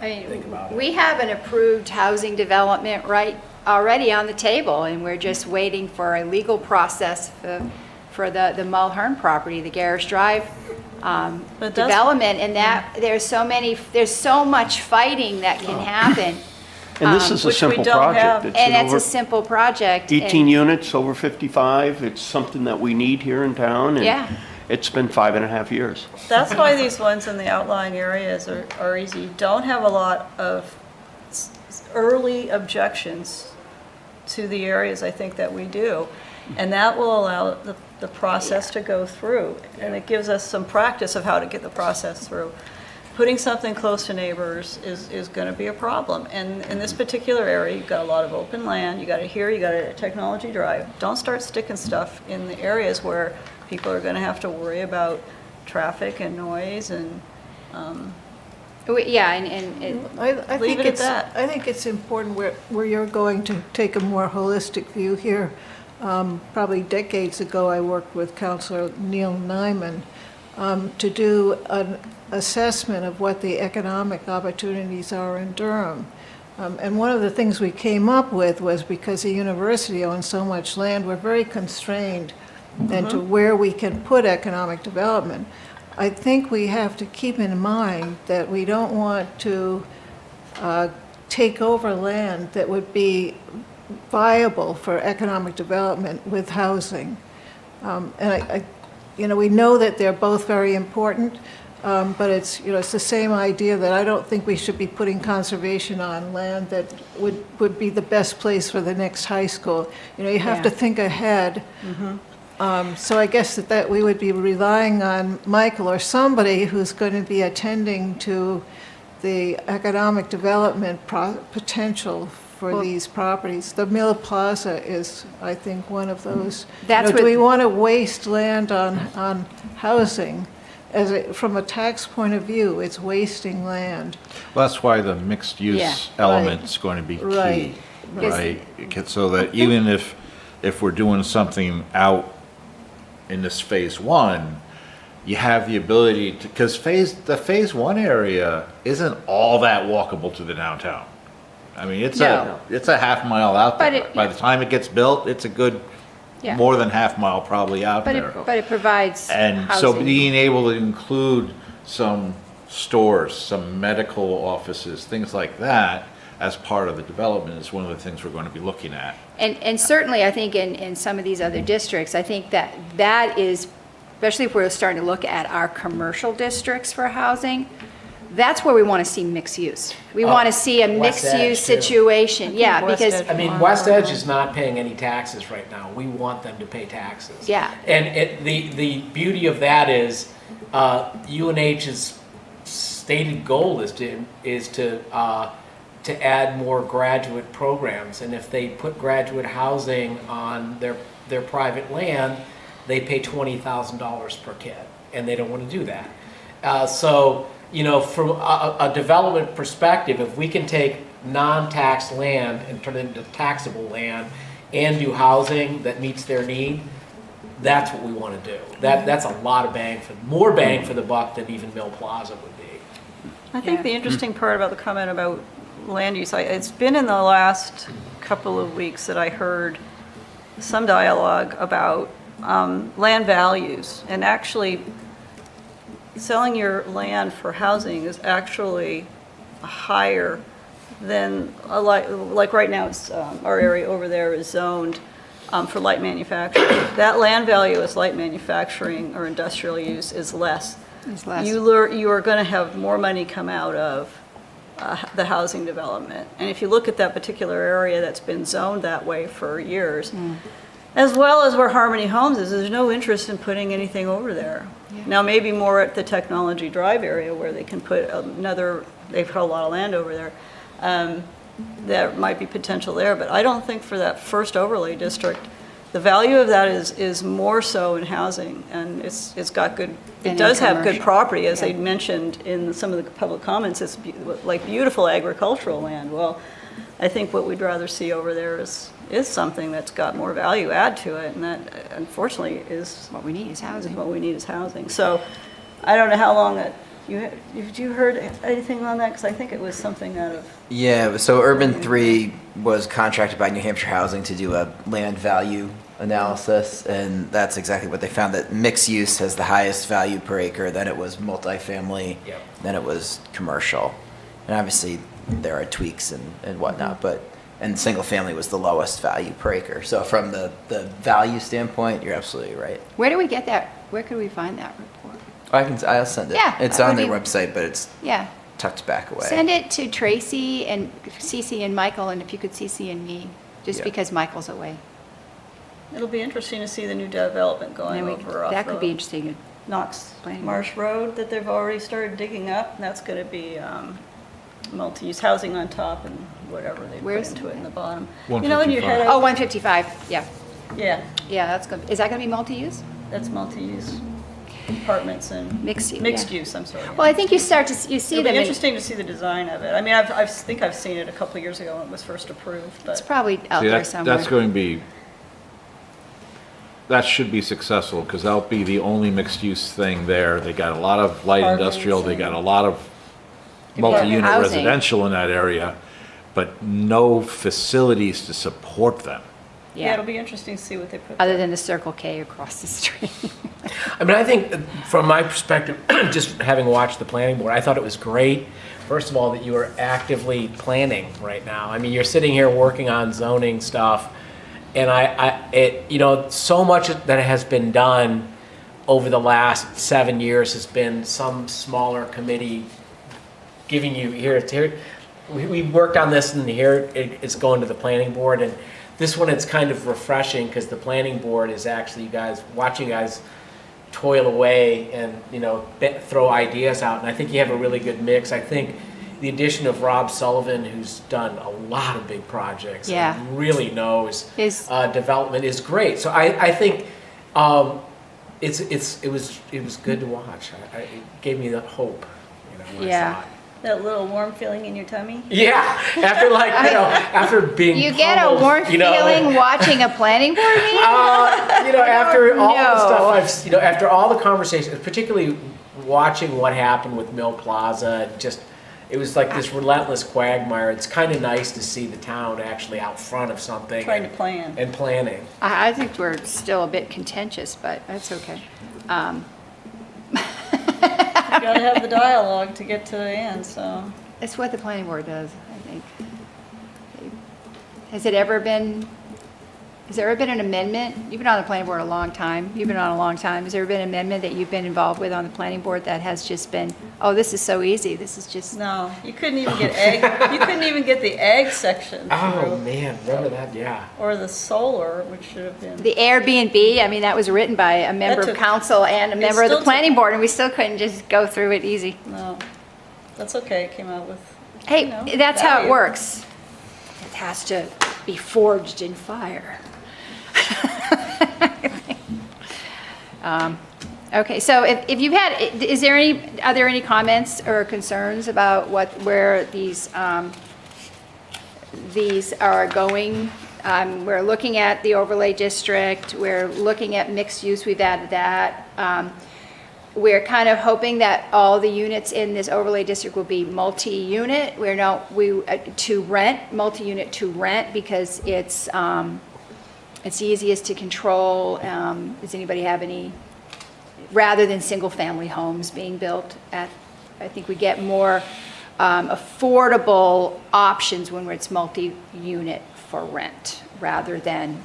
it. we have an approved housing development right already on the table, and we're just waiting for a legal process for the Mulhern property, the Garrish Drive But that's- development, and that there's so much fighting that can happen, And this is a Which we simple don't have. project. and it's over a simple project. 18 and- units, over 55. It's something that we need here in town. And Yeah. it's been 5.5 years. that's why these ones in the outlying areas are easy. You don't have a lot of early objections to the areas, I think, that we do. And that will allow the process to go through. And it gives us some practice of how to get the process through. Putting something close to neighbors is going to be a problem. And in this particular area, you've got a lot of open land, you got a technology drive. Don't start sticking stuff in the areas where people are going to have to worry about traffic and noise and, Yeah, and I Leave think it at it's, that. I think it's important where you're going to take a more holistic view here. Probably decades ago, I worked with Councilor Neil Nyman to do an assessment of what the economic opportunities are in Durham. And one of the things we came up with was, because the university owns so much land, we're very constrained into where we can put economic development. I think we have to keep in mind that we don't want to take over land that would be viable for economic development with housing. And we know that they're both very important, but it's the same idea that I don't think we should be putting conservation on land that would be the best place for the next high school. You have to think ahead. So I guess that we would be relying on Michael or somebody who's going to be attending to the economic development potential for these properties. The Mill Plaza is, I think, one of those. That's do what- we want to waste land on housing? From a tax point of view, it's wasting land. Well, that's why the mixed Yeah. use element's going to be key, Right. right? So that even if we're doing something out in this phase 1, you have the ability to, because the phase 1 area isn't all that walkable to the downtown. I mean, it's No. a half mile out But there. By the time it gets built, it's a good, Yeah. more than half mile probably out but there. it provides And so housing. being able to include some stores, some medical offices, things like that, as part of the development is one of the things we're going to be looking at. And certainly, I think in some of these other districts, I think that is, especially if we're starting to look at our commercial districts for housing, that's where we want to see mixed use. We want to see a West mixed Edge, use too. situation, yeah, West because, Edge. I mean, West Edge is not paying any taxes right now. We want them to pay taxes. Yeah. And the beauty of that is, UNH's stated goal is to add more graduate programs. And if they put graduate housing on their private land, they pay $20,000 per kid, and they don't want to do that. So, from a development perspective, if we can take non-taxed land and turn it into taxable land and do housing that meets their need, that's what we want to do. That's a lot of more bang for the buck than even Mill Plaza would be. I think Yeah. the interesting part about the comment about land use, it's been in the last couple of weeks that I heard some dialogue about land values. And actually, selling your land for housing is actually higher than, like right now, it's, our area over there is zoned for light manufacturing. That land value as light manufacturing or industrial use is less. It's less. You are going to have more money come out of the housing development. And if you look at that particular area that's been zoned that way for years, as well as where Harmony Homes is, there's no interest in putting anything over there. Now, maybe more at the Technology Drive area where they can put another, they've got a lot of land over there. There might be potential there, but I don't think for that first overlay district, the value of that is more so in housing, and it's got good, And it in does have good commercial. property, as Yeah. they mentioned in some of the public comments, it's like beautiful agricultural land. Well, I think what we'd rather see over there is something that's got more value add to it, and that unfortunately is What we need is housing. what we need is housing. So I don't know how long that, have you heard anything on that? Because I think it was something out of, Yeah, so Urban 3 was contracted by New Hampshire Housing to do a land value analysis, and that's exactly what they found, that mixed use has the highest value per acre, then it was multifamily, Yep. then it was commercial. And obviously, there are tweaks and whatnot, but, and single family was the lowest value per acre. So from the value standpoint, you're absolutely right. Where do we get that? Where could we find that report? I'll send it. Yeah, It's that on would their be- website, but it's Yeah. tucked back away. Send it to Tracy and CC and Michael, and if you could CC and me, just Yeah. because Michael's away. it'll be interesting to see the new development going And we- over off that could be the interesting. Knox Planning Marsh Road that they've already started digging up. And that's going to be multi-use housing on top and whatever they put Where's into it in that? the bottom. You know, when you 155. head Oh, out, 155, yeah. yeah, Yeah, that's good. Is that going to be multi-use? that's multi-use apartments and Mixed use, mixed yeah. use, I'm sorry. Well, I think you start to, you see It'll them, be in- interesting to see the design of it. I mean, I think I've seen it a couple of years ago when it was first approved, it's but probably out See, there that- somewhere. That's going to be, that should be successful, because that'll be the only mixed-use thing there. They got a lot of light Apartments industrial, they got and- a lot of multi-unit Housing. residential in that area, but no facilities to support them. yeah, it'll Yeah, be interesting to see what they put other there. than the Circle K across the street. I mean, I think from my perspective, just having watched the planning board, I thought it was great, first of all, that you are actively planning right now. I mean, you're sitting here working on zoning stuff, and so much that has been done over the last 7 years has been some smaller committee giving you, here, we worked on this, and here it's going to the planning board, and this one, it's kind of refreshing, because the planning board is actually watching you guys toil away and, throw ideas out, and I think you have a really good mix. I think the addition of Rob Sullivan, who's done a lot of big projects, Yeah. and really knows His- development, is great. So I think it was good to watch. It gave me the hope, when I Yeah. saw it. That little warm feeling in your tummy? Yeah, after being You get a pummeled, warm feeling watching a planning board meeting? after all the No. stuff after all the conversations, particularly watching what happened with Mill Plaza, it was like this relentless quagmire. It's kind of nice to see the town actually out front of something. Trying to plan. And planning. I think we're still a bit contentious, but that's okay. You gotta have the dialogue to get to the end, so. It's what the planning board does, I think. Has there ever been an amendment? You've been on the planning board a long time. You've been on a long time. Has there been an amendment that you've been involved with on the planning board that has just been, oh, this is so easy, this is just, No, you couldn't even get you couldn't even get the egg section Oh through, man, remember that? Yeah. or the solar, which should have been. the Airbnb, I mean, that was written by a member of took- council and a member of still the took- planning board, and we still couldn't just go through it easy. No, that's okay, it came out with, Hey, you know, that's how it value. works. It has to be forged in fire. Okay, so if you've had, are there any comments or concerns about where these are going? We're looking at the overlay district, we're looking at mixed use, we've added that. We're kind of hoping that all the units in this overlay district will be multi-unit. Multi-unit to rent, because it's easiest to control. Does anybody have any rather than single-family homes being built at, I think we get more affordable options when it's multi-unit for rent, rather than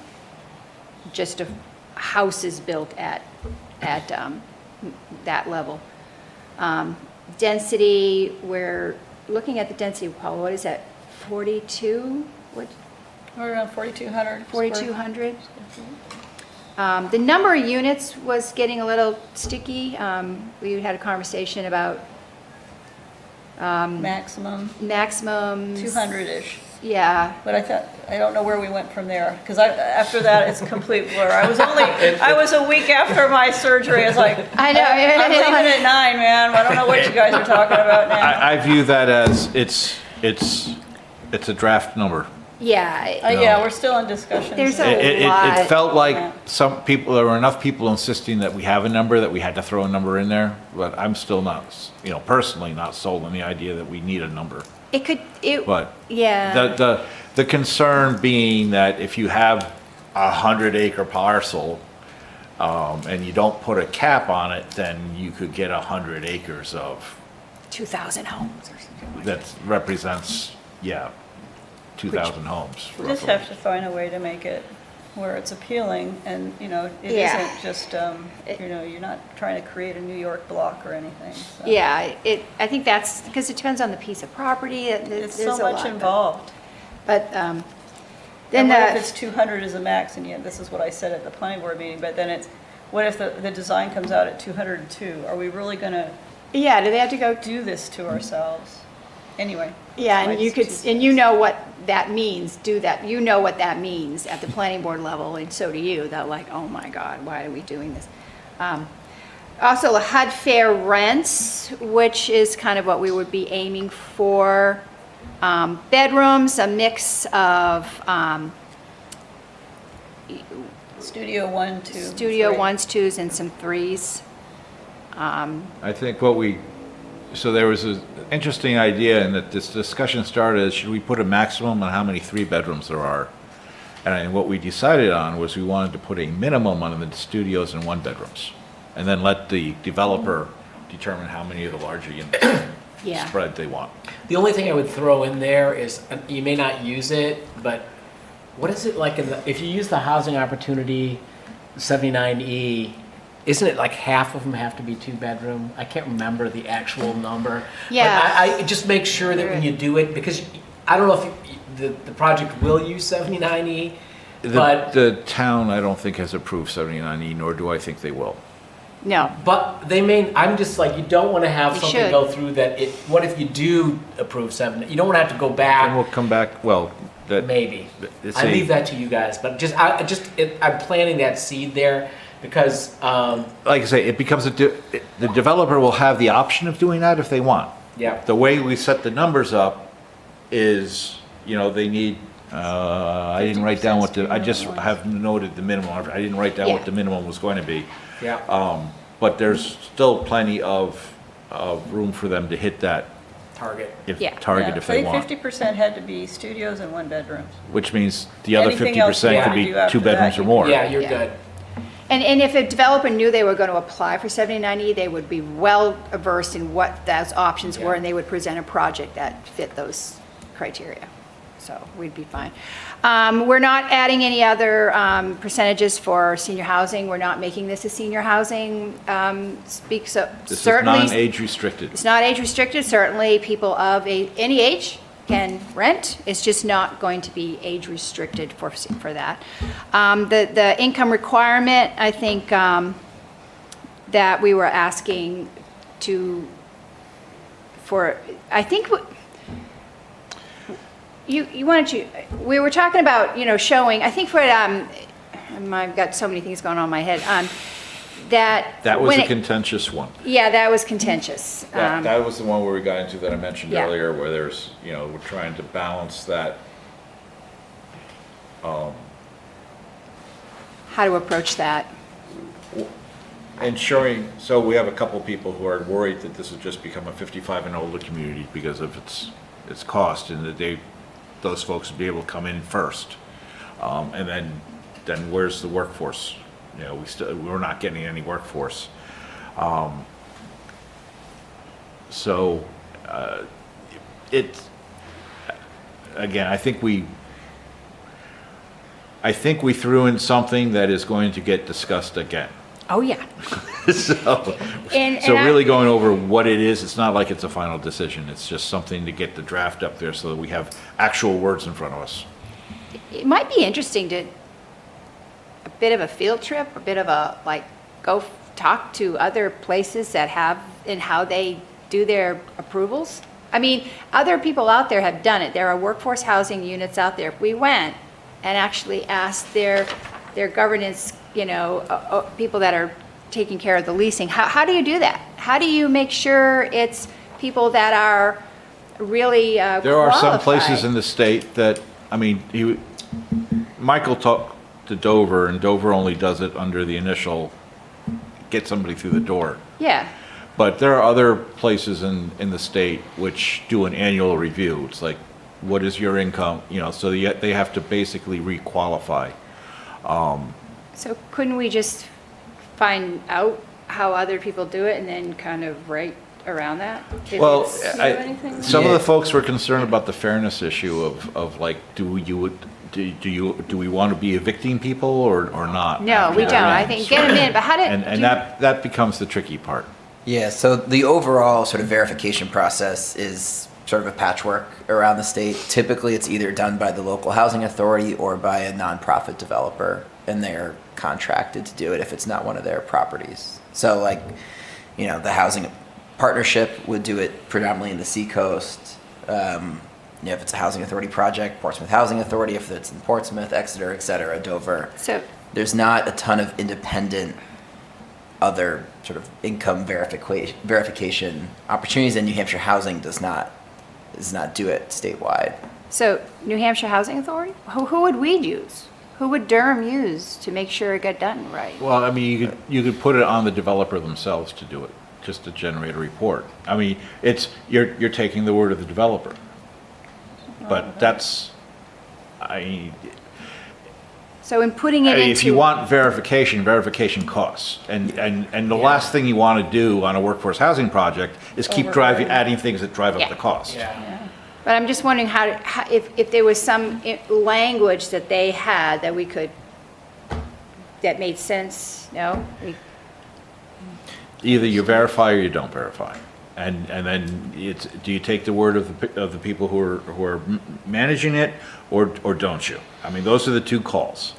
just houses built at that level. Density, we're looking at the density, Paul, what is that, 42? What, We're around 4,200. 4,200? The number of units was getting a little sticky. We had a conversation about Maximum maximum. 200-ish. Yeah, But I don't know where we went from there, because after that, it's a complete blur. I was a week after my surgery, I was like, I know. I'm leaving at 9, man, I don't know what you guys are talking about now. I view that as, it's a draft number. yeah. Yeah, we're still in discussions. There's It lot. felt like Yeah. some people, there were enough people insisting that we have a number, that we had to throw a number in there, but I'm still not, personally not sold on the idea that we need a number. It could, But yeah. the concern being that if you have a 100-acre parcel, and you don't put a cap on it, then you could get 100 acres of, 2,000 homes or something. that represents, 2,000 homes. We just roughly. have to find a way to make it where it's appealing, and, it Yeah. isn't just, you're not trying to create a New York block or anything. so. Yeah, I think that's, because it depends on the piece of property. It's There's so a much lot, involved. But And then what if the, it's 200 as a max, and yet, this is what I said at the planning board meeting, but then what if the design comes out at 202? Are we really gonna yeah, do they have to go? do this to ourselves? Anyway. Yeah, so and you it's could, too- and you know what that means, do that, you know what that means at the planning board level, and so do you, that like, oh my God, why are we doing this? Also, the HUD fair rents, which is kind of what we would be aiming for. Bedrooms, a mix of Studio 1, 2, studio 3. 1s, 2s, and some 3s. I think so there was an interesting idea, and that this discussion started as, should we put a maximum on how many 3-bedrooms there are? And what we decided on was we wanted to put a minimum on the studios and 1-bedrooms, and then let the developer determine how many of the larger units Yeah. spread they want. The only thing I would throw in there is, you may not use it, but what is it like if you use the housing opportunity 79E, isn't it like half of them have to be 2-bedroom? I can't remember the actual number. Yeah. But I just make sure that when you do it, because I don't know if the project will use 79E, but The town, I don't think, has approved 79E, nor do I think they will. No, But they may, I'm just like, you don't want to have You something should. go through that, what if you do approve 7, you don't want to have to go And back, we'll come back, well, that. maybe. it's I a- leave that to you guys, but I'm planting that seed there, because, Like I say, it becomes the developer will have the option of doing that if they want. yeah. The way we set the numbers up is, they need, I didn't write down I just have noted the minimum. I didn't write down what Yeah. the minimum was going to be. Yeah, But there's still plenty of room for them to hit that target. Yeah. target Yeah, if they I want. think 50% had to be studios and 1-bedrooms. Which means the other Anything else 50% you could wanna be do after 2 bedrooms that, or more. Yeah, you're Yeah. good. and if a developer knew they were going to apply for 79E, they would be well versed in what those options were, Yeah. and they would present a project that fit those criteria. So we'd be fine. We're not adding any other percentages for senior housing. We're not making this a senior housing speak, so This is certainly. non-age restricted. It's not age restricted, certainly people of any age can rent. It's just not going to be age restricted for that. The income requirement, I think, that we were asking I think, you wanted to, we were talking about, showing, I think for, I've got so many things going on in my head, that. That was when a it- contentious one. Yeah, that was contentious. That was the one where we got into that I mentioned Yeah. earlier, where there's, we're trying to balance that. How to approach that. Ensuring, so we have a couple people who are worried that this has just become a 55 and older community because of its cost, and that those folks would be able to come in first. And then where's the workforce? We're not getting any workforce. So, it's, again, I think we threw in something that is going to get discussed again. Oh, yeah. So, And so I- really going over what it is, it's not like it's a final decision. It's just something to get the draft up there so that we have actual words in front of us. It might be interesting to, a bit of a field trip, a bit of a, like, go talk to other places that have, and how they do their approvals. I mean, other people out there have done it. There are workforce housing units out there. If we went and actually asked their governance, people that are taking care of the leasing, how do you do that? How do you make sure it's people that are really There are some places qualified? in the state that, I mean, Michael talked to Dover, and Dover only does it under the initial, get somebody through the door. Yeah. But there are other places in the state which do an annual review. It's like, what is your income? So they have to basically re-qualify. So couldn't we just find out how other people do it and then kind of write around that? If Well, it's, anything? some of Yeah. the folks were concerned about the fairness issue of like, do we want to be evicting people or not? No, after we they're don't. I in? think get them in, but how did? And that becomes the tricky part. Yeah, so the overall sort of verification process is sort of a patchwork around the state. Typically, it's either done by the local housing authority or by a nonprofit developer, and they're contracted to do it if it's not one of their properties. So like, the housing partnership would do it predominantly in the Seacoast. If it's a housing authority project, Portsmouth Housing Authority, if it's in Portsmouth, Exeter, et cetera, Dover. So There's not a ton of independent other sort of income verification opportunities, and New Hampshire Housing does not do it statewide. So New Hampshire Housing Authority? Who would we use? Who would Durham use to make sure it got done right? Well, I mean, you could put it on the developer themselves to do it, just to generate a report. I mean, you're taking the word of the developer. But that's, So in putting it into. if you want verification costs. And the last thing you want to do on a workforce housing project is keep adding things that drive up Yeah. the cost. But I'm just wondering if there was some language that they had that we could, that made sense, no? Either you verify or you don't verify. And then do you take the word of the people who are managing it, or don't you? I mean, those are the two calls.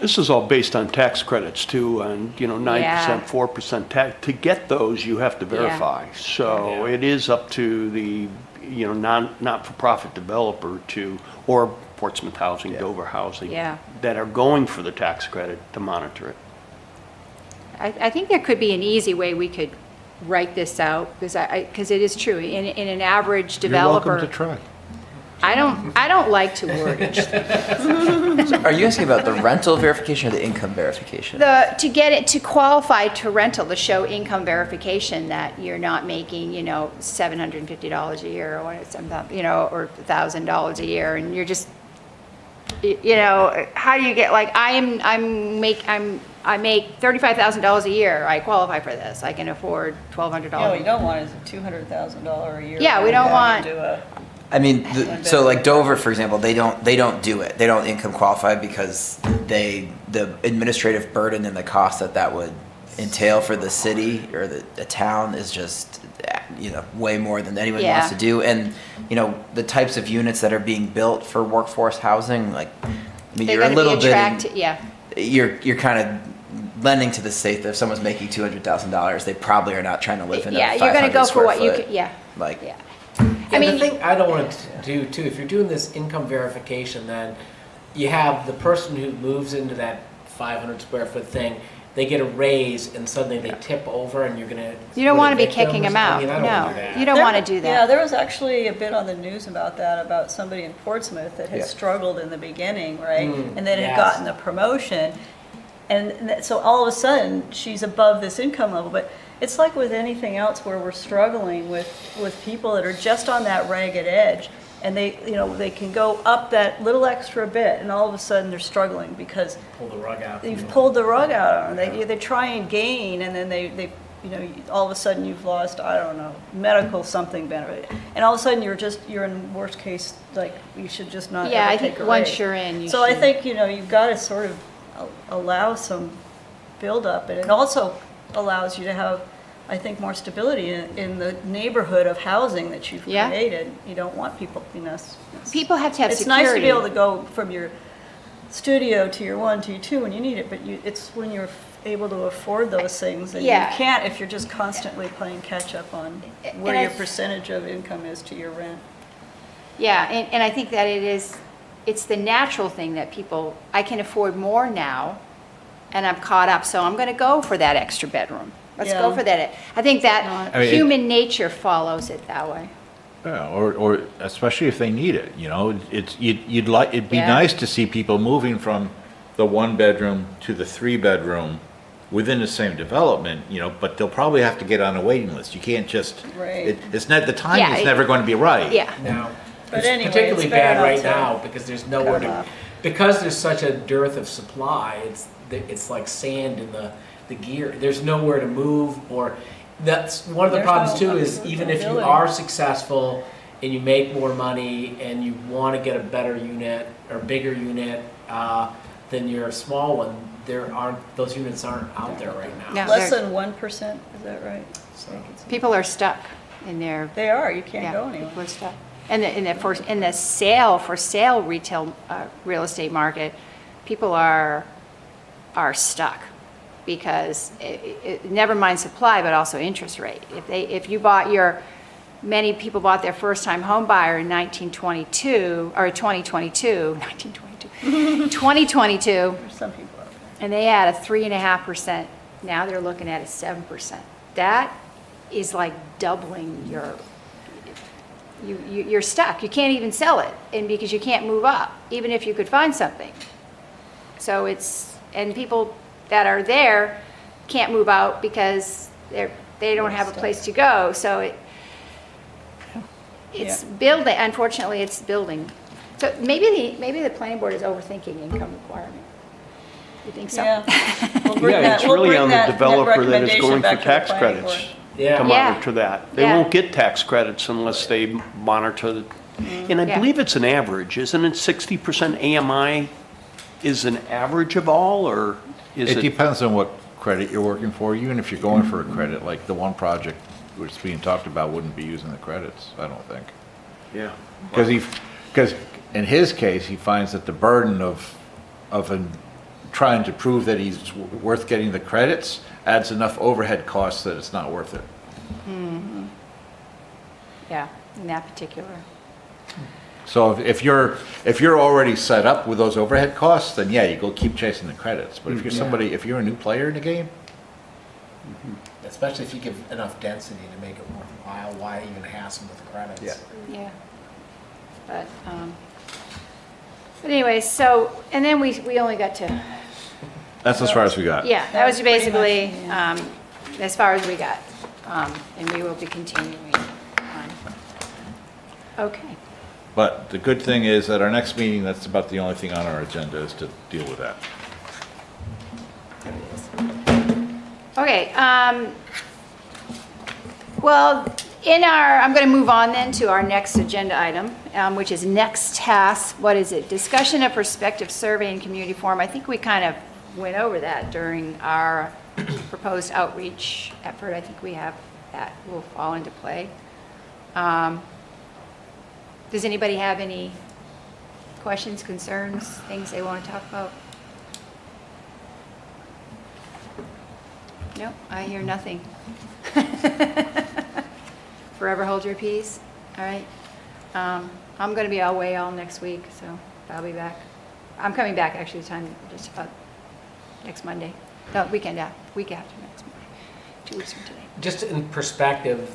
This is all based on tax credits too, and 9%, Yeah. 4% tax. To get those, you have to verify. So it is up to the, not-for-profit developer or Portsmouth Housing, Dover Housing, Yeah. that are going for the tax credit to monitor it. I think there could be an easy way we could write this out, because it is true, in an average developer. You're welcome to try. I don't like to wordage. Are you asking about the rental verification or the income verification? To get it to qualify to rental, to show income verification that you're not making, $750 a year or something, or $1,000 a year, and you're just, how do you get, like, I make $35,000 a year, I qualify for this, I can afford $1,200. What you don't want is a $200,000 a year. Yeah, we don't want- Do a- I mean, so like Dover, for example, they don't do it. They don't income qualify because the administrative burden and the cost that would entail for the city or the town is just way more than anyone wants to do. And the types of units that are being built for workforce housing, like, I mean, They're you're a gonna little be bit attracted, yeah. you're kind of lending to the state that if someone's making $200,000, they probably are not trying to live in a Yeah, 500 you're gonna go for what you square could, yeah. foot, like. Yeah. I mean- the thing I don't want to do too, if you're doing this income verification, then you have the person who moves into that 500 square foot thing, they get a raise and suddenly they tip over and you're gonna. You don't want to be evict them kicking or them out, something? I mean, I don't wanna do no. that. You don't want to do Yeah, that. there was actually a bit on the news about that, about somebody in Portsmouth that had Yeah. struggled in the beginning, right? Mm, And then had yes. gotten the promotion. So all of a sudden, she's above this income level. But it's like with anything else where we're struggling with people that are just on that ragged edge. And they can go up that little extra bit, and all of a sudden they're struggling because Pull the rug out. you've pulled the rug out on them. They try and gain, and then they you know, all of a sudden you've lost, I don't know, medical something benefit. And all of a sudden you're in worst case, like, you should just not Yeah, I ever take think a once raise. you're in, you So I should. think, you know, you've got to sort of allow some buildup. And it also allows you to have, I think, more stability in the neighborhood of housing that you've Yeah. created. You don't want people, you know. People have to have It's security. nice to be able to go from your studio to your one, to your two when you need it, but it's when you're able to afford those things, and you Yeah. can't if you're just constantly playing catch-up on where And I your th- percentage of income is to your rent. Yeah, and I think that it's the natural thing that people, I can afford more now, and I'm caught up, so I'm gonna go for that extra bedroom. Let's go Yeah. for that. I think that I mean, human nature follows it that way. Yeah, or especially if they need it, you know, it'd be Yeah. nice to see people moving from the 1 bedroom to the 3 bedroom within the same development, you know, but they'll probably have to get on a waiting list. You can't just, Right. it's not, the Yeah, timing's never going to be right. Yeah, Now, But it's anyway, particularly it's better bad not right to now because there's nowhere cut to, off. because there's such a dearth of supply, it's like sand in the gear. There's nowhere to move, or, that's one of the There's problems no too, is even if you affordability. are successful and you make more money and you want to get a better unit or bigger unit than your small one, those units aren't out there right now. No. Less they're- than 1%, is that right? people are stuck in their, They are, you can't yeah, go people anywhere. are stuck. And in the for sale retail, real estate market, people are stuck because never mind supply, but also interest rate. If you bought many people bought their first time home buyer in 1922, or 2022, 2022, There's some people out there. and they had a 3.5%. Now they're looking at a 7%. That is like doubling you're stuck. You can't even sell it, and because you can't move up, even if you could find something. So and people that are there can't move out because they don't have a place to go. So it's Yeah. building. Unfortunately, it's building. So maybe the planning board is overthinking income requirement. You think so? Yeah. We'll bring Yeah, that- it's we'll really bring on the that developer that is recommendation going for back to the tax planning credits board. Yeah. to Yeah. monitor that. They Yeah. won't get tax credits unless they monitor, and I Yeah. believe it's an average, isn't it 60% AMI is an average of all, or is It it? depends on what credit you're working for, even if you're going for a credit, like the one project which is being talked about wouldn't be using the credits, I don't think. Yeah. Because in his case, he finds that the burden of trying to prove that he's worth getting the credits adds enough overhead costs that it's not worth it. Yeah, in that particular. So if you're already set up with those overhead costs, then yeah, you go keep chasing the credits. But if you're if you're a new player in the game, Especially if you give enough density to make it worthwhile, why even hassle with the credits? Yeah. Yeah. But anyway, so, and then we only got to, that's as far as we got. yeah, that was That's pretty basically much, as far as we got. And we will be continuing on. Okay. But the good thing is at our next meeting, that's about the only thing on our agenda is to deal with that. Okay, well, I'm going to move on then to our next agenda item, which is next task. What is it? Discussion of prospective survey and community forum. I think we kind of went over that during our proposed outreach effort. I think we have that will fall into play. Does anybody have any questions, concerns, things they want to talk about? No, I hear nothing. Forever hold your peace, all right? I'm going to be away all next week, so I'll be back. I'm coming back actually just about next Monday. No, week after next Monday, 2 weeks from today. Just in perspective,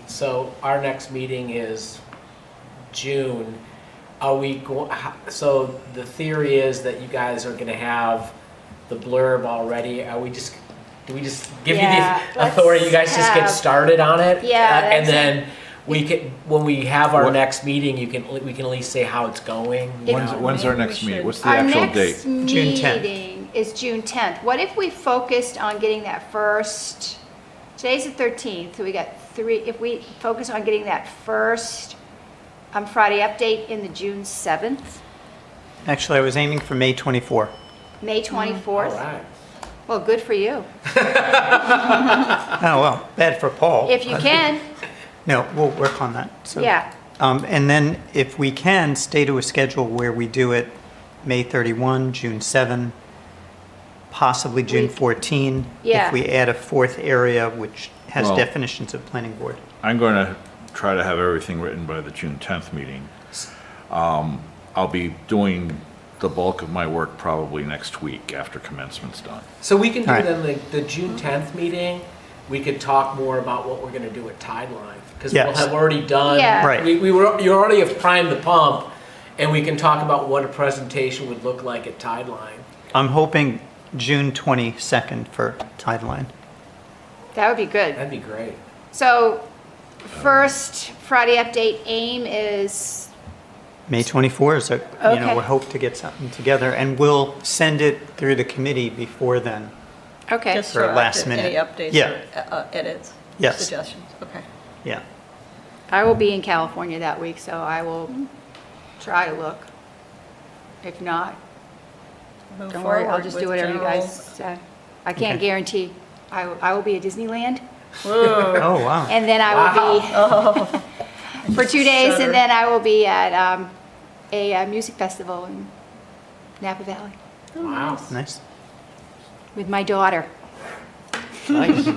so our next meeting is June. So the theory is that you guys are gonna have the blurb already. Do we just give Yeah, you the authority, you guys just get have- started on it? Yeah, And that's then we can, when we have our What- next meeting, we can at least say how it's going. you know? When's our maybe we next meeting? should- What's the actual date? Our June next 10th. meeting is June 10th. What if we focused on getting that first Today's the 13th, so we got 3, if we focus on getting that first Friday update in the June 7th, Actually, I was aiming for May 24. May All 24th. right. Well, good for you. Oh, well, bad for Paul. If you can, No, we'll work on that. So, yeah. And then if we can, stay to a schedule where we do it May 31, June 7, possibly June We- 14. Yeah. If we add a fourth area which has Well- definitions of planning board. I'm going to try to have everything written by the June 10th meeting. I'll be doing the bulk of my work probably next week after commencement's done. So we can do All right. then the June 10th meeting, we could talk more about what we're gonna do at Tideline. Because we'll Yes. have already done. Yeah. Right. You already have primed the pump, and we can talk about what a presentation would look like at Tideline. I'm hoping June 22nd for Tideline. That would be good. That'd be great. So, first Friday update aim is, May 24 is, we Okay. hope to get something together, and we'll send it through the committee before then. okay. Just For for last any minute. updates Yeah. or edits? Yes. Suggestions, okay. Yeah. I will be in California that week, so I will try to look. If not, Move don't worry, I'll forward just with do whatever you general- guys say. I can't Okay. guarantee. I will be at Disneyland, Whoa. Oh, wow. and then I will be for 2 days, Shudder. and then I will be at a music festival in Napa Valley Wow. Nice. with my daughter. Nice.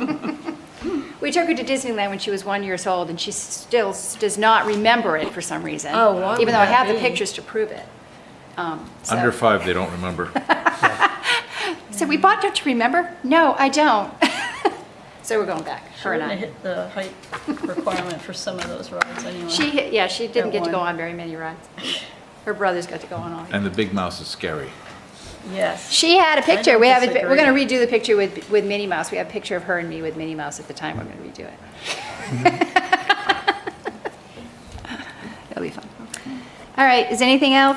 We took her to Disneyland when she was 1 year old, and she still does not remember it for some reason. Oh, why Even would though I that have the be? pictures to prove it. So- Under 5, they don't remember. So we bought her to remember? No, I don't. So we're going back, her and Shouldn't have I. hit the height requirement for some of those rides anyway. She didn't At get to go one. on very many rides. Her brothers got to go on all. And the big mouse is scary. Yes. She had a picture. don't We're disagree. going to redo the picture with Minnie Mouse. We have a picture of her and me with Minnie Mouse at the time. We're going to redo it. It'll be fun. All right, is anything else?